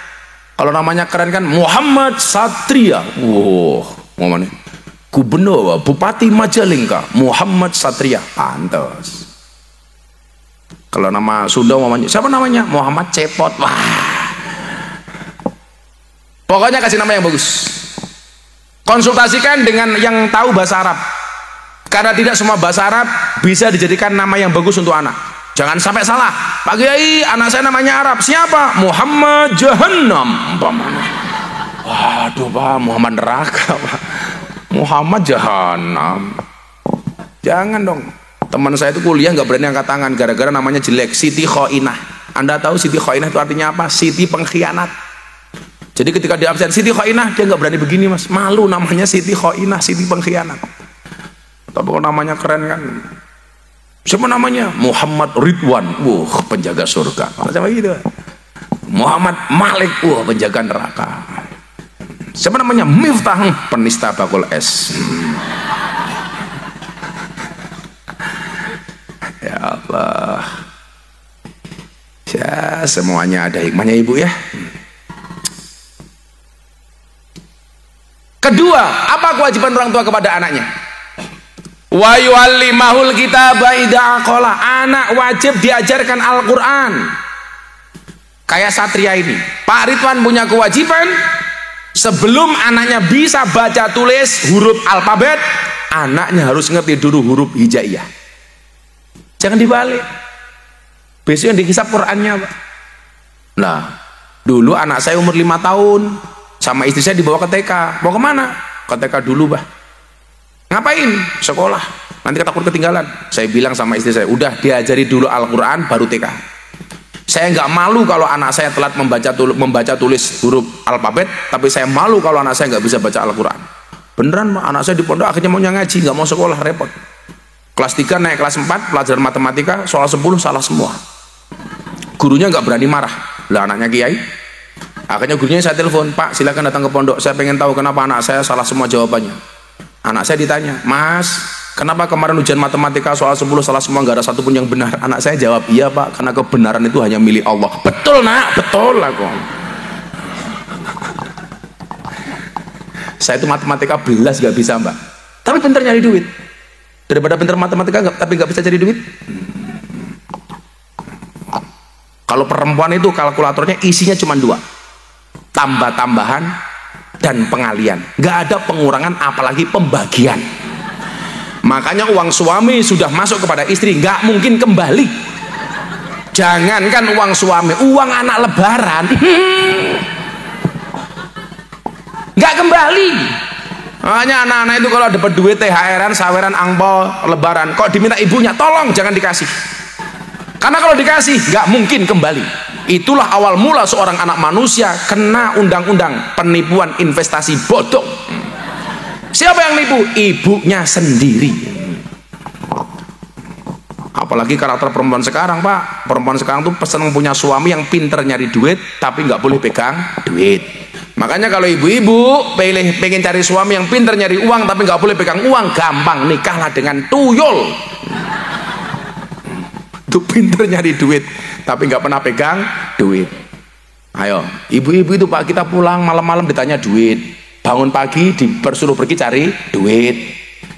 Kalau namanya keren kan Muhammad Satria. Wow, ngomongnya Gubernur Bupati Majalengka Muhammad Satria, pantas. Kalau nama Sunda namanya siapa namanya? Muhammad Cepot. Wah. Pokoknya kasih nama yang bagus. Konsultasikan dengan yang tahu bahasa Arab. Karena tidak semua bahasa Arab bisa dijadikan nama yang bagus untuk anak. Jangan sampai salah. Pak Kiai, anak saya namanya Arab. Siapa? Muhammad Jahannam. Waduh Pak, Muhammad neraka Pak. Muhammad Jahannam. Jangan dong. Teman saya itu kuliah nggak berani angkat tangan gara-gara namanya jelek. Siti Khoinah. Anda tahu Siti Khoinah itu artinya apa? Siti pengkhianat. Jadi ketika di absen Siti Khoinah, dia nggak berani begini Mas. Malu namanya Siti Khoinah, Siti pengkhianat. Tapi kalau namanya keren kan. Siapa namanya? Muhammad Ridwan. Penjaga surga. Macam gitu. Muhammad Malik. Penjaga neraka. Siapa namanya? Miftah. Penista bakul es. Ya Allah. Ya, semuanya ada hikmahnya Ibu ya. Kedua, apa kewajiban orang tua kepada anaknya? Wa yu'allimahul kitaba idza aqala. Anak wajib diajarkan Al-Qur'an. Kayak Satria ini. Pak Ridwan punya kewajiban sebelum anaknya bisa baca tulis huruf alfabet, anaknya harus ngerti dulu huruf hijaiyah. Jangan dibalik. Besok yang dihisab Qur'annya, Pak. Nah, dulu anak saya umur 5 tahun sama istri saya dibawa ke TK. Mau kemana? Ke TK dulu, Pak. Ngapain? Sekolah. Nanti takut ketinggalan. Saya bilang sama istri saya, udah diajari dulu Al-Quran baru TK. Saya nggak malu kalau anak saya telat membaca tulis huruf alfabet, tapi saya malu kalau anak saya nggak bisa baca Al-Quran. Beneran, anak saya di pondok akhirnya maunya ngaji, nggak mau sekolah, repot. Kelas 3 naik kelas 4, pelajaran matematika, soal 10 salah semua. Gurunya nggak berani marah. Lah anaknya kiai. Akhirnya gurunya saya telepon, Pak silakan datang ke pondok, saya pengen tahu kenapa anak saya salah semua jawabannya. Anak saya ditanya, Mas, kenapa kemarin ujian matematika soal 10 salah semua, nggak ada satupun yang benar? Anak saya jawab, iya Pak, karena kebenaran itu hanya milik Allah. Betul Nak, betul lah kok. Saya itu matematika belas gak bisa Mbak, tapi pintar nyari duit. Daripada pintar matematika tapi nggak bisa cari duit. Kalau perempuan itu kalkulatornya isinya cuma 2, tambah-tambahan dan pengalian, nggak ada pengurangan apalagi pembagian. Makanya uang suami sudah masuk kepada istri nggak mungkin kembali. Jangankan uang suami, uang anak lebaran nggak kembali. Hanya anak-anak itu kalau dapat duit THR-an, saweran, angpau lebaran kok diminta ibunya, tolong jangan dikasih, karena kalau dikasih nggak mungkin kembali. Itulah awal mula seorang anak manusia kena undang-undang penipuan investasi bodong. Siapa yang nipu? Ibunya sendiri. Apalagi karakter perempuan sekarang, Pak. Perempuan sekarang tuh senang punya suami yang pinter nyari duit tapi nggak boleh pegang duit. Makanya kalau ibu-ibu pengen cari suami yang pinter nyari uang tapi nggak boleh pegang uang, gampang, nikahlah dengan tuyul. Tuh pinter nyari duit tapi nggak pernah pegang duit. Ayo, ibu-ibu itu Pak, kita pulang malam-malam ditanya duit, bangun pagi disuruh pergi cari duit,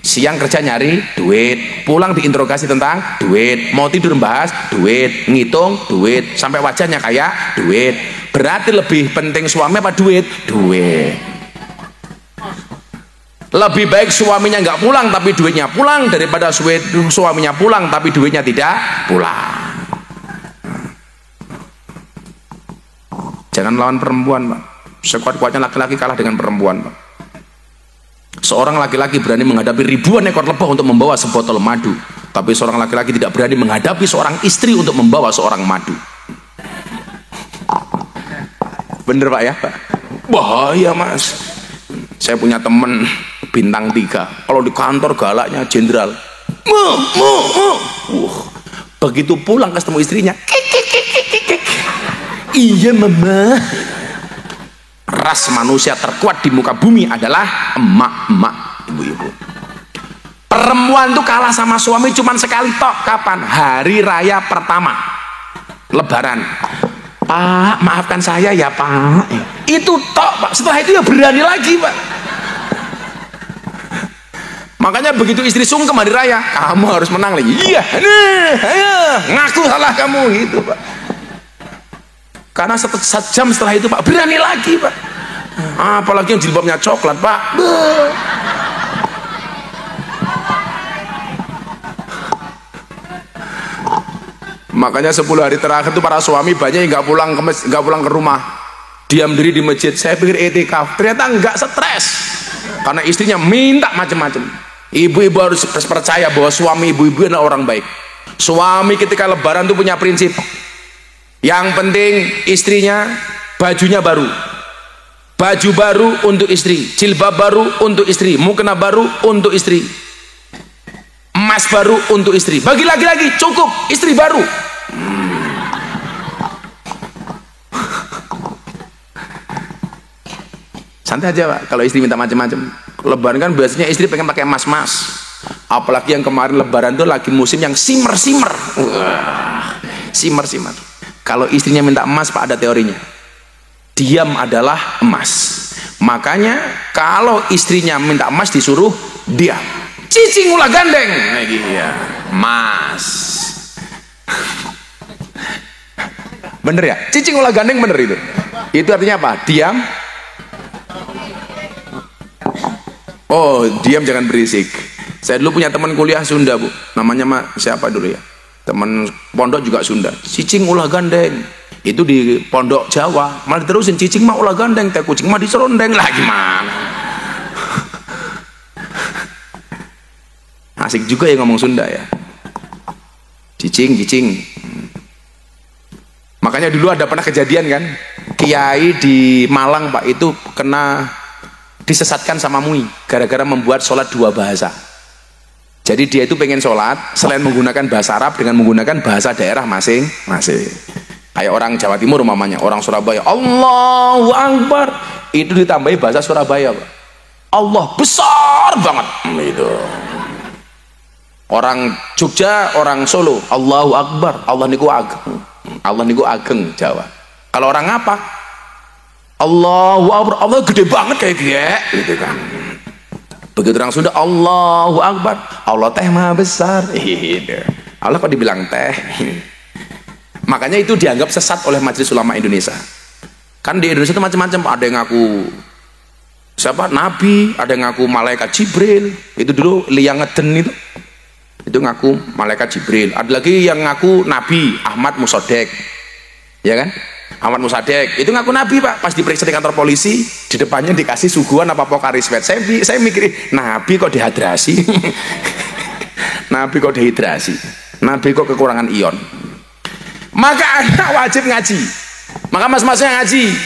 siang kerja nyari duit, pulang diinterogasi tentang duit, mau tidur bahas duit, ngitung duit, sampai wajahnya kayak duit. Berarti lebih penting suami apa duit? Duit. Lebih baik suaminya nggak pulang tapi duitnya pulang daripada suaminya pulang tapi duitnya tidak pulang. Jangan lawan perempuan, Pak. Sekuat-kuatnya laki-laki kalah dengan perempuan, Pak. Seorang laki-laki berani menghadapi ribuan ekor lebah untuk membawa sebotol madu, tapi seorang laki-laki tidak berani menghadapi seorang istri untuk membawa seorang madu. Bener Pak ya, Pak? Bahaya Mas. Saya punya temen bintang 3, kalau di kantor galaknya jenderal. Begitu pulang ketemu istrinya, iya mama. Ras manusia terkuat di muka bumi adalah emak-emak, ibu-ibu. Perempuan tuh kalah sama suami cuman sekali tok. Kapan? Hari raya pertama lebaran. Pak, maafkan saya ya Pak. Itu tok Pak. Setelah itu ya berani lagi Pak. Makanya begitu istri sungkem hari raya, kamu harus menang lagi. Iya, ayo, ngaku salah kamu gitu Pak. Karena 1 jam setelah itu Pak berani lagi Pak. Apalagi yang jilbabnya coklat Pak. Makanya 10 hari terakhir itu para suami banyak yang nggak pulang ke rumah, diam diri di masjid. Saya pikir etikaf, ternyata nggak stres karena istrinya minta macam-macam. Ibu-ibu harus percaya bahwa suami ibu-ibu adalah orang baik. Suami ketika lebaran itu punya prinsip, yang penting istrinya bajunya baru, baju baru untuk istri, jilbab baru untuk istri, mukena baru untuk istri, emas baru untuk istri. Bagi laki-laki cukup istri baru. Santai aja Pak, kalau istri minta macam-macam. Lebaran kan biasanya istri pengen pakai emas-emas. Apalagi yang kemarin lebaran tuh lagi musim yang simmer-simmer. Simmer-simmer. Kalau istrinya minta emas Pak, ada teorinya. Diam adalah emas. Makanya kalau istrinya minta emas disuruh diam. Cicing ulah gandeng. Iya, emas. Bener ya? Cicing ulah gandeng bener itu. Itu artinya apa? Diam. Oh, diam jangan berisik. Saya dulu punya teman kuliah Sunda Bu, namanya siapa dulu ya? Teman pondok juga Sunda. Cicing ulah gandeng. Itu di pondok Jawa, malah terusin cicing mah ulah gandeng, teh kucing mah diserondeng lah, gimana? Asik juga ya ngomong Sunda ya. Cicing. Makanya dulu ada pernah kejadian kan, kiai di Malang Pak itu kena disesatkan sama MUI gara-gara membuat sholat 2 bahasa. Jadi dia itu pengen sholat selain menggunakan bahasa Arab dengan menggunakan bahasa daerah masing-masing. Kayak orang Jawa Timur umpamanya, orang Surabaya Allahu Akbar, itu ditambahi bahasa Surabaya Pak. Allah besar banget itu. Orang Jogja, orang Solo Allahu Akbar, Allah niku ageng. Allah niku ageng Jawa. Kalau orang apa? Allahu Akbar, Allah gede banget kayak gitu kan. Begitu orang Sunda Allahu Akbar, Allah teh maha besar. Allah kok dibilang teh. Makanya itu dianggap sesat oleh Majelis Ulama Indonesia. Kan di Indonesia itu macam-macam, ada yang ngaku siapa nabi, ada yang ngaku malaikat Jibril. Itu dulu Liang Ngeden itu ngaku malaikat Jibril. Ada lagi yang ngaku nabi, Ahmad Musadek, ya kan? Ahmad Musadek itu ngaku nabi Pak. Pas diperiksa di kantor polisi, di depannya dikasih suguhan apa Pokari sweat. Saya mikir nabi kok dehidrasi. Nabi kok dehidrasi, nabi kok kekurangan ion. Maka anak wajib ngaji, maka mas-masnya ngaji.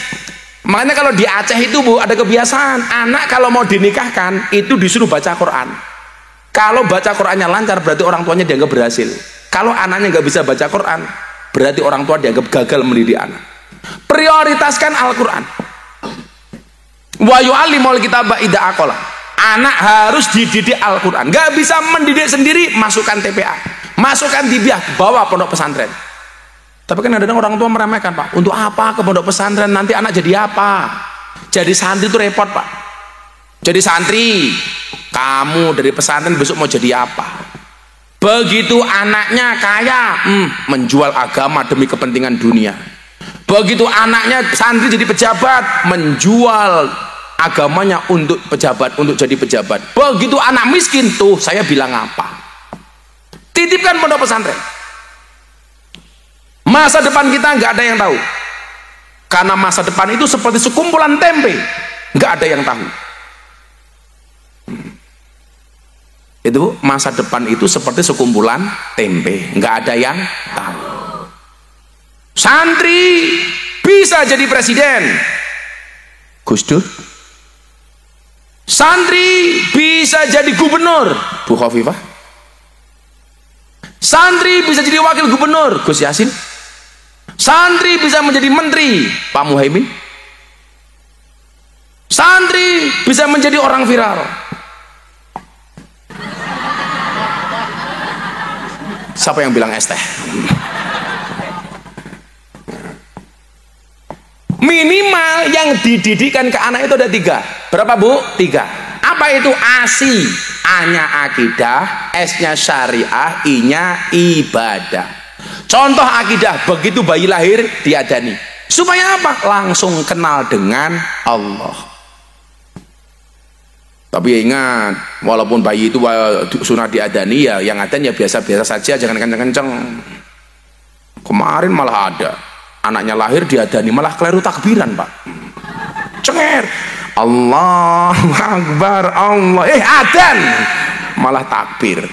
Makanya kalau di Aceh itu Bu, ada kebiasaan anak kalau mau dinikahkan itu disuruh baca Quran. Kalau baca Qurannya lancar berarti orang tuanya dianggap berhasil. Kalau anaknya nggak bisa baca Quran berarti orang tua dianggap gagal mendidik anak. Prioritaskan Al-Quran. Wa yu'allimul kitaba idza aqala. Anak harus dididik Al-Quran. Nggak bisa mendidik sendiri, masukkan TPA, masukkan dibiah, bawa pondok pesantren. Tapi kan kadang orang tua meremehkan Pak, untuk apa ke pondok pesantren, nanti anak jadi apa? Jadi santri itu repot Pak. Jadi santri, kamu dari pesantren besok mau jadi apa? Begitu anaknya kaya, menjual agama demi kepentingan dunia. Begitu anaknya santri jadi pejabat, menjual agamanya untuk pejabat, untuk jadi pejabat. Begitu anak miskin, tuh saya bilang apa? Titipkan pondok pesantren. Masa depan kita nggak ada yang tahu, karena masa depan itu seperti sekumpulan tempe, nggak ada yang tahu. Itu masa depan itu seperti sekumpulan tempe, nggak ada yang tahu. Santri bisa jadi presiden, Gus Dur. Santri bisa jadi gubernur, Bu Khofifah. Santri bisa jadi wakil gubernur, Gus Yasin. Santri bisa menjadi menteri, Pak Muhaimin. Santri bisa menjadi orang viral. Siapa yang bilang es teh? Minimal yang dididikan ke anak itu ada 3. Berapa Bu? 3. Apa itu? ASI, A-nya akidah, S-nya syariah, I-nya ibadah. Contoh akidah, begitu bayi lahir diadani. Supaya apa? Langsung kenal dengan Allah. Tapi ingat, walaupun bayi itu sunah diadani, ya yang adan ya biasa-biasa saja, jangan kenceng-kenceng. Kemarin malah ada anaknya lahir diadani, malah keliru takbiran Pak. Cenger, Allahu Akbar, Allah, adan, malah takbir.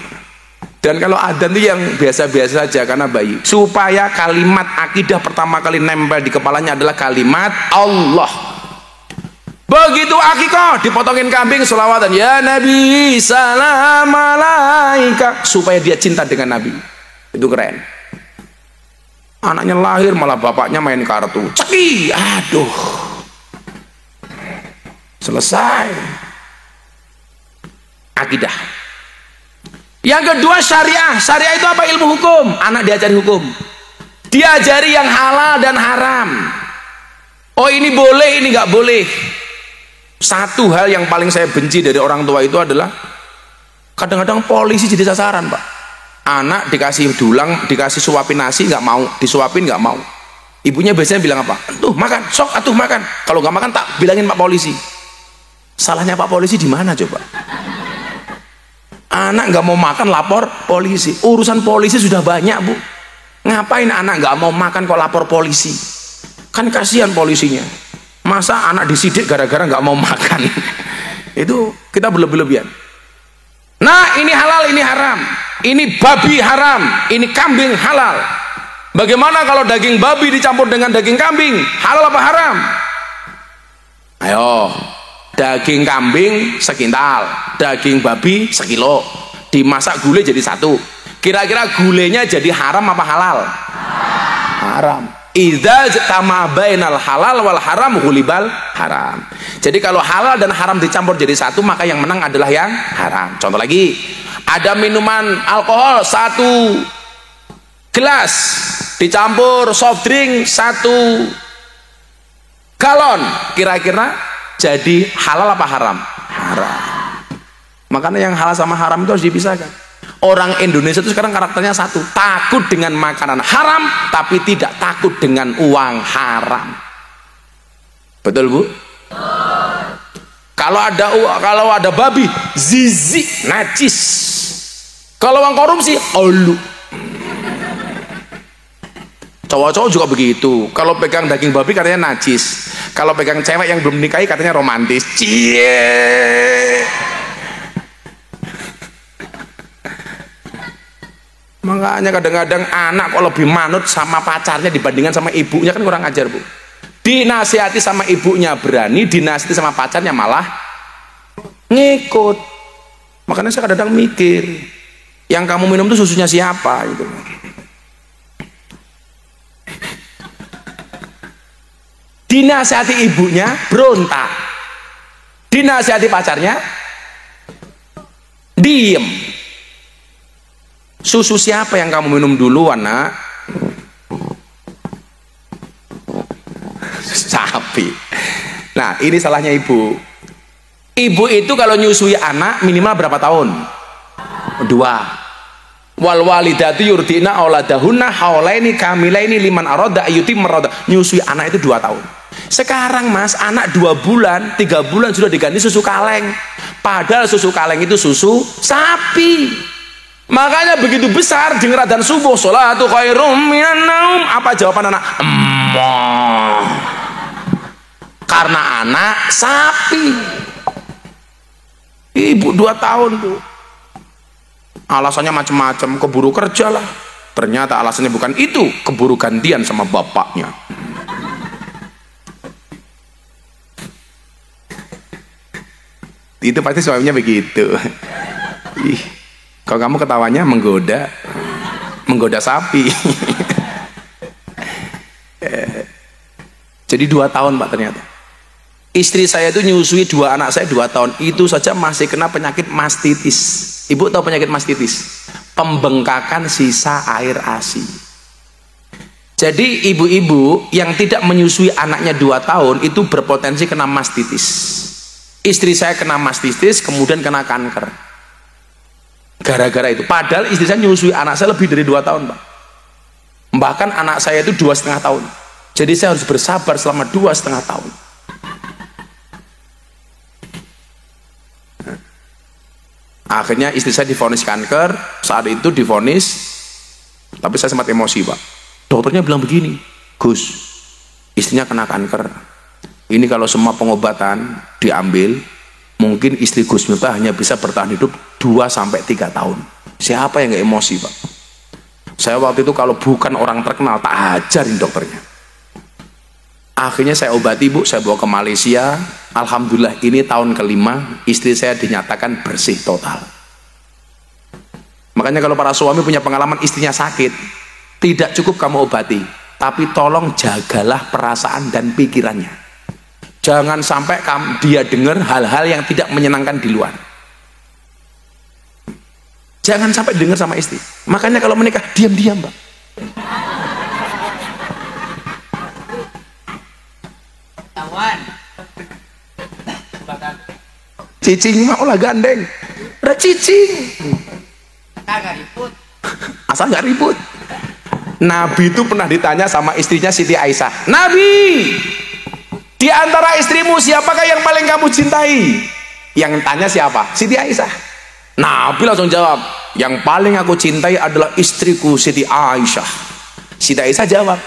Dan kalau adzan itu yang biasa-biasa saja karena bayi, supaya kalimat akidah pertama kali nempel di kepalanya adalah kalimat Allah. Begitu akikah dipotongin kambing, selawatan ya Nabi salam alaika, supaya dia cinta dengan Nabi. Itu keren. Anaknya lahir malah bapaknya main kartu, ceki, aduh, selesai. Akidah. Yang kedua syariah. Syariah itu apa? Ilmu hukum. Anak diajari hukum, diajari yang halal dan haram. Oh ini boleh, ini nggak boleh. Satu hal yang paling saya benci dari orang tua itu adalah kadang-kadang polisi jadi sasaran Pak. Anak dikasih dulang, dikasih suapin nasi nggak mau, disuapin nggak mau. Ibunya biasanya bilang apa? Tuh makan, sok atuh makan. Kalau nggak makan tak bilangin Pak polisi. Salahnya Pak polisi di mana coba? Anak nggak mau makan lapor polisi. Urusan polisi sudah banyak Bu. Ngapain anak nggak mau makan kok lapor polisi? Kan kasihan polisinya. Masa anak disidik gara-gara nggak mau makan? Itu kita berlebihan. Nah ini halal, ini haram. Ini babi haram, ini kambing halal. Bagaimana kalau daging babi dicampur dengan daging kambing? Halal apa haram? Ayo, daging kambing sekintal, daging babi sekilo, dimasak gulai jadi 1. Kira-kira gulainya jadi haram apa halal? Haram. Idza tama bainal halal wal haram hulibal haram. Jadi kalau halal dan haram dicampur jadi 1, maka yang menang adalah yang haram. Contoh lagi, ada minuman alkohol 1 gelas dicampur soft drink 1 galon, kira-kira jadi halal apa haram? Haram. Makanya yang halal sama haram itu harus dipisahkan. Orang Indonesia itu sekarang karakternya 1, takut dengan makanan haram tapi tidak takut dengan uang haram. Betul Bu? Kalau ada babi, zizi, najis. Kalau uang korupsi, olu. Cowok-cowok juga begitu. Kalau pegang daging babi katanya najis. Kalau pegang cewek yang belum nikahi katanya romantis. Cie. Makanya kadang-kadang anak kok lebih manut sama pacarnya dibandingkan sama ibunya, kan kurang ajar Bu. Dinasihati sama ibunya berani, dinasihati sama pacarnya malah ngikut. Makanya saya kadang-kadang mikir, yang kamu minum itu susunya siapa gitu. Dinasihati ibunya berontak, dinasihati pacarnya diem. Susu siapa yang kamu minum duluan nak? Sapi. Nah ini salahnya ibu. Ibu itu kalau nyusui anak minimal berapa tahun? 2. Wal walidatu yurdina auladahunna haulaini kamilaini liman arada ayyutim marada. Nyusui anak itu 2 tahun. Sekarang mas, anak 2 bulan 3 bulan sudah diganti susu kaleng, padahal susu kaleng itu susu sapi. Makanya begitu besar dengar adzan subuh, sholatu khairum minan naum. Apa jawaban anak? Emak. Karena anak sapi. Ibu 2 tahun tuh. Alasannya macam-macam, keburu kerja lah. Ternyata alasannya bukan itu, keburu gantian sama bapaknya. Itu pasti suaminya begitu. Ih, kalau kamu ketawanya menggoda sapi. Jadi 2 tahun Pak ternyata. Istri saya itu nyusui 2 anak saya 2 tahun. Itu saja masih kena penyakit mastitis. Ibu tahu penyakit mastitis? Pembengkakan sisa air ASI. Jadi ibu-ibu yang tidak menyusui anaknya 2 tahun itu berpotensi kena mastitis. Istri saya kena mastitis, kemudian kena kanker. Gara-gara itu. Padahal istri saya nyusui anak saya lebih dari 2 tahun Pak. Bahkan anak saya itu 2,5 tahun. Jadi saya harus bersabar selama 2,5 tahun. Akhirnya istri saya divonis kanker. Saat itu divonis, tapi saya sempat emosi Pak. Dokternya bilang begini, Gus, istrinya kena kanker. Ini kalau semua pengobatan diambil, mungkin istri Gus Miftah hanya bisa bertahan hidup 2-3 tahun. Siapa yang gak emosi Pak? Saya waktu itu kalau bukan orang terkenal tak ajarin dokternya. Akhirnya saya obati Bu, saya bawa ke Malaysia. Alhamdulillah ini tahun kelima istri saya dinyatakan bersih total. Makanya kalau para suami punya pengalaman istrinya sakit, tidak cukup kamu obati, tapi tolong jagalah perasaan dan pikirannya. Jangan sampai dia dengar hal-hal yang tidak menyenangkan di luar. Jangan sampai dengar sama istri. Makanya kalau menikah diam-diam Pak. Cicing mah ulah gandeng. Udah cicing. Asal nggak ribut. Nabi itu pernah ditanya sama istrinya Siti Aisyah. Nabi, di antara istrimu siapakah yang paling kamu cintai? Yang tanya siapa? Siti Aisyah. Nabi langsung jawab, yang paling aku cintai adalah istriku Siti Aisyah. Siti Aisyah jawab,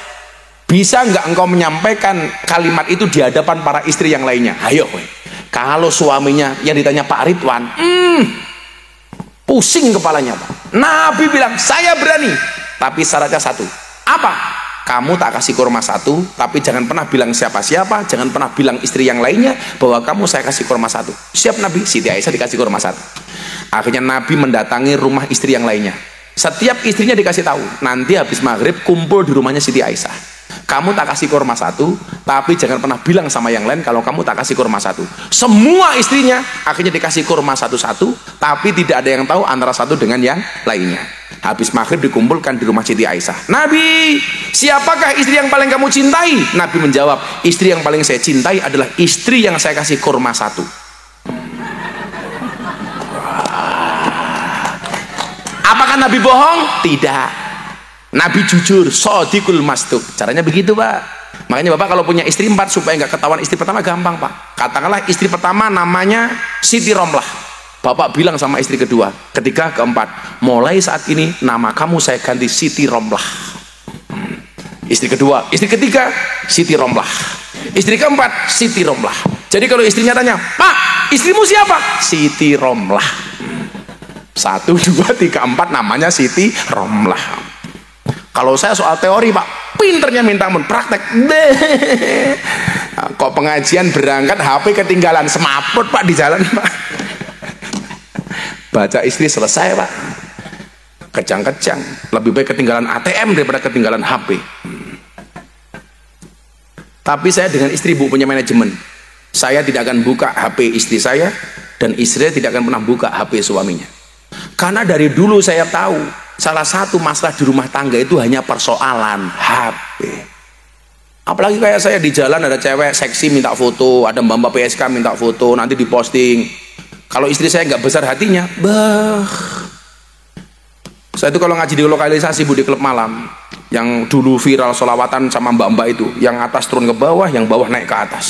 bisa nggak engkau menyampaikan kalimat itu di hadapan para istri yang lainnya? Ayo, kalau suaminya yang ditanya Pak Ridwan, pusing kepalanya Pak. Nabi bilang, saya berani, tapi syaratnya 1. Apa? Kamu tak kasih kurma 1, tapi jangan pernah bilang siapa-siapa, jangan pernah bilang istri yang lainnya bahwa kamu saya kasih kurma 1. Siap Nabi? Siti Aisyah dikasih kurma 1. Akhirnya Nabi mendatangi rumah istri yang lainnya. Setiap istrinya dikasih tahu, nanti habis maghrib kumpul di rumahnya Siti Aisyah. Kamu tak kasih kurma 1, tapi jangan pernah bilang sama yang lain kalau kamu tak kasih kurma 1. Semua istrinya akhirnya dikasih kurma 1-1, tapi tidak ada yang tahu antara satu dengan yang lainnya. Habis maghrib dikumpulkan di rumah Siti Aisyah. Nabi, siapakah istri yang paling kamu cintai? Nabi menjawab, istri yang paling saya cintai adalah istri yang saya kasih kurma 1. Apakah Nabi bohong? Tidak. Nabi jujur, shodiqul masduq. Caranya begitu Pak. Makanya Bapak kalau punya istri 4 supaya nggak ketahuan istri pertama gampang Pak. Katakanlah istri pertama namanya Siti Romlah. Bapak bilang sama istri kedua, ketiga, keempat, mulai saat ini nama kamu saya ganti Siti Romlah. Istri kedua, istri ketiga Siti Romlah. Istri keempat Siti Romlah. Jadi kalau istrinya tanya, Pak, istrimu siapa? Siti Romlah. 1, 2, 3, 4 namanya Siti Romlah. Kalau saya soal teori Pak, pinternya minta ampun, praktek kok pengajian berangkat HP ketinggalan semaput Pak di jalan Pak. Baca istri selesai Pak, kejang-kejang, lebih baik ketinggalan ATM daripada ketinggalan HP. Tapi saya dengan istri Bu punya manajemen, saya tidak akan buka HP istri saya, dan istri tidak akan pernah buka HP suaminya, karena dari dulu saya tahu salah satu masalah di rumah tangga itu hanya persoalan HP. Apalagi kayak saya di jalan ada cewek seksi minta foto, ada mbak-mbak PSK minta foto, nanti diposting. Kalau istri saya nggak besar hatinya, saya itu kalau ngaji di lokalisasi Bu, di klub malam yang dulu viral solawatan sama mbak-mbak itu, yang atas turun ke bawah, yang bawah naik ke atas,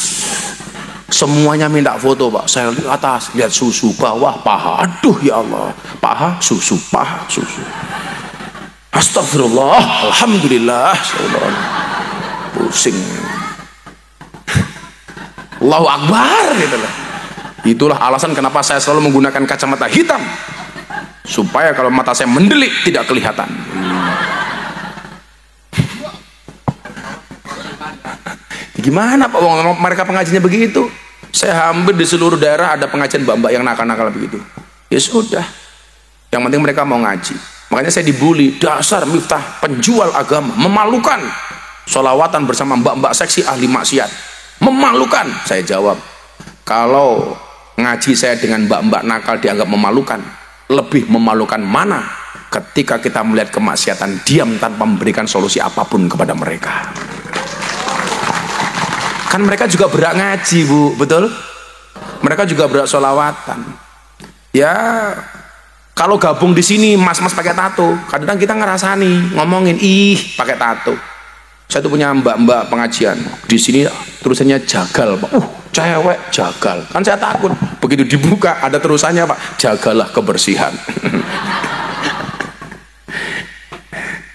semuanya minta foto Pak. Saya lihat atas, lihat susu, bawah paha, aduh ya Allah, paha susu, paha susu. Astagfirullah, alhamdulillah, pusing. Allahu Akbar gitu lah. Itulah alasan kenapa saya selalu menggunakan kacamata hitam, supaya kalau mata saya mendelik tidak kelihatan. Gimana Pak, mereka pengajiannya begitu? Saya hampir di seluruh daerah ada pengajian mbak-mbak yang nakal-nakal begitu. Ya sudah, yang penting mereka mau ngaji. Makanya saya dibully, dasar Miftah penjual agama, memalukan. Sholawatan bersama mbak-mbak seksi ahli maksiat, memalukan. Saya jawab, kalau ngaji saya dengan mbak-mbak nakal dianggap memalukan, lebih memalukan mana ketika kita melihat kemaksiatan diam tanpa memberikan solusi apapun kepada mereka. Kan mereka juga berak ngaji Bu, betul? Mereka juga berak sholawatan. Ya kalau gabung di sini mas-mas pakai tato, kadang kita ngerasani ngomongin ih pakai tato. Saya tuh punya mbak-mbak pengajian di sini tulisannya jagal Pak. Cewek jagal. Kan saya takut begitu dibuka ada terusannya Pak, jagalah kebersihan.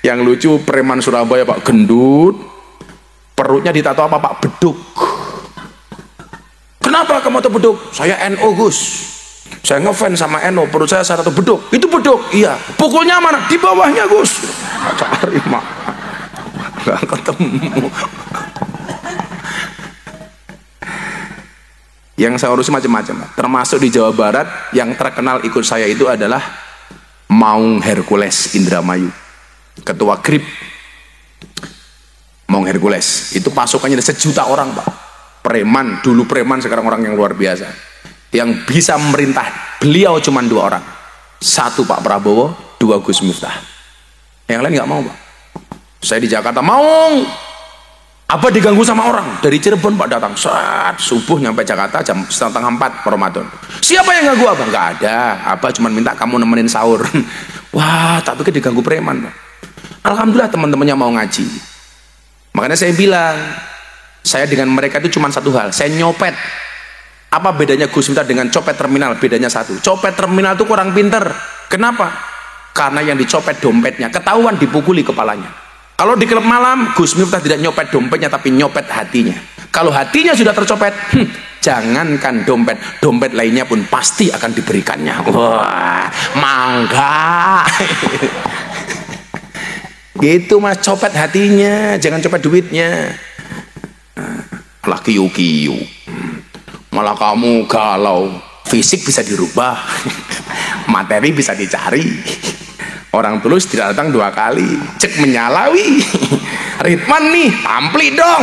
Yang lucu preman Surabaya Pak, gendut, perutnya ditato apa Pak? Beduk. Kenapa kamu tato beduk? Saya NO Gus, saya ngefans sama NO, perut saya tato beduk. Itu beduk? Iya. Pukulnya mana? Di bawahnya Gus. Cari mak, nggak ketemu. Yang saya urusi macam-macam, termasuk di Jawa Barat. Yang terkenal ikut saya itu adalah Maung Hercules Indramayu, ketua GRIP Maung Hercules. Itu pasukannya ada 1 juta orang Pak, preman, dulu preman, sekarang orang yang luar biasa. Yang bisa memerintah beliau cuma 2 orang, 1 Pak Prabowo, 2 Gus Miftah. Yang lain nggak mau Pak. Saya di Jakarta, Maung apa diganggu sama orang dari Cirebon Pak, datang saat subuh nyampe Jakarta jam 3:30 Ramadan. Siapa yang ganggu Abah? Nggak ada, Abah cuma minta kamu nemenin sahur. Wah, tak pikir diganggu preman Pak. Alhamdulillah teman-temannya mau ngaji. Makanya saya bilang, saya dengan mereka itu cuma satu hal, saya nyopet. Apa bedanya Gus Miftah dengan copet terminal? Bedanya satu, copet terminal itu kurang pinter. Kenapa? Karena yang dicopet dompetnya, ketahuan dipukuli kepalanya. Kalau di klub malam, Gus Miftah tidak nyopet dompetnya, tapi nyopet hatinya. Kalau hatinya sudah tercopet, jangankan dompet, dompet lainnya pun pasti akan diberikannya. Wah, mangga. Gitu Mas, copet hatinya, jangan copet duitnya. Malah kiu-kiu, malah kamu galau. Fisik bisa dirubah, materi bisa dicari. Orang tulus tidak datang 2 kali, cek menyalawi. Ridwan nih, tampli dong.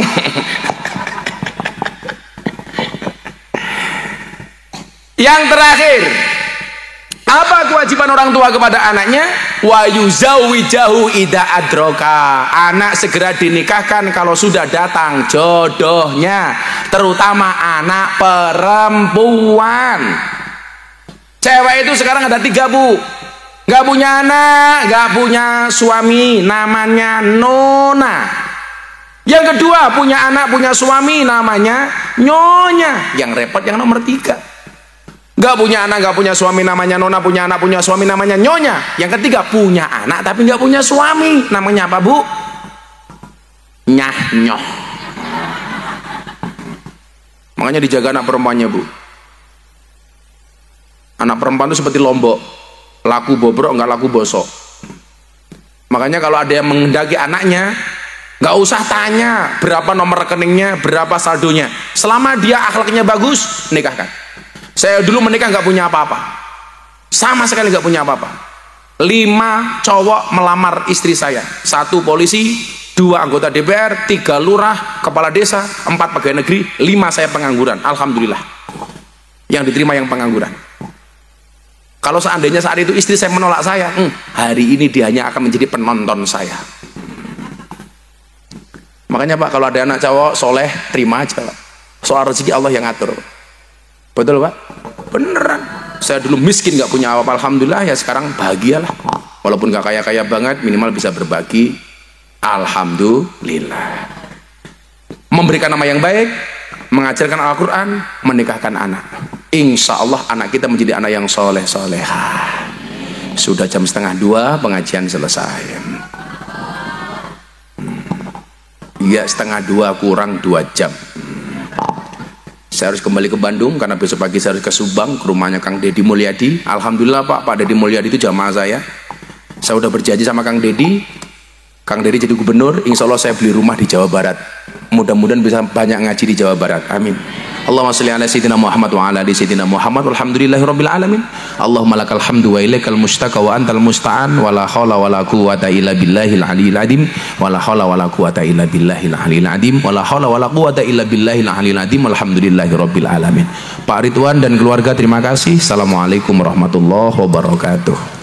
Yang terakhir, apa kewajiban orang tua kepada anaknya? Wa yuzawwijahu idza adroka. Anak segera dinikahkan kalau sudah datang jodohnya, terutama anak perempuan. Cewek itu sekarang ada 3 Bu, nggak punya anak, nggak punya suami, namanya Nona. Yang kedua, punya anak, punya suami, namanya nyonya. Yang repot yang nomor 3. Nggak punya anak, nggak punya suami, namanya nona. Punya anak, punya suami, namanya nyonya. Yang ketiga, punya anak tapi nggak punya suami, namanya apa, Bu? Nyah nyoh. Makanya dijaga anak perempuannya, Bu. Anak perempuan itu seperti lombok, laku bobrok nggak laku bosok. Makanya kalau ada yang menghendaki anaknya, nggak usah tanya berapa nomor rekeningnya, berapa saldonya. Selama dia akhlaknya bagus, nikahkan. Saya dulu menikah nggak punya apa-apa, sama sekali nggak punya apa-apa. 5 cowok melamar istri saya, 1 polisi, 2 anggota DPR, 3 lurah, kepala desa, 4 pegawai negeri, 5 saya pengangguran. Alhamdulillah, yang diterima yang pengangguran. Kalau seandainya saat itu istri saya menolak saya, hari ini dia hanya akan menjadi penonton saya. Makanya Pak, kalau ada anak cowok soleh, terima aja Pak. Soal rezeki Allah yang ngatur. Betul Pak? Beneran. Saya dulu miskin, nggak punya apa-apa, alhamdulillah, ya sekarang bahagialah. Walaupun nggak kaya-kaya banget, minimal bisa berbagi. Alhamdulillah. Memberikan nama yang baik, mengajarkan Al-Quran, menikahkan anak. Insya Allah anak kita menjadi anak yang soleh solehah. Sudah jam 1:30 pengajian selesai. Iya, 1:30 kurang 2 jam. Saya harus kembali ke Bandung karena besok pagi saya harus ke Subang, ke rumahnya Kang Deddy Mulyadi. Alhamdulillah Pak Deddy Mulyadi itu jamaah saya. Saya udah berjanji sama Kang Deddy. Kang Deddy jadi gubernur, insya Allah saya beli rumah di Jawa Barat. Mudah-mudahan bisa banyak ngaji di Jawa Barat. Amin. Allahumma sholli ala sayyidina Muhammad wa ala ali sayyidina Muhammad walhamdulillahirabbil alamin. Allahumma lakal hamdu wa ilaikal mustaka wa antal musta'an wa la haula wa la quwwata illa billahil aliyil azim wa la haula wa la quwwata illa billahil aliyil azim wa la haula wa la quwwata illa billahil aliyil azim walhamdulillahirabbil alamin. Pak Ridwan dan keluarga terima kasih. Assalamualaikum warahmatullahi wabarakatuh.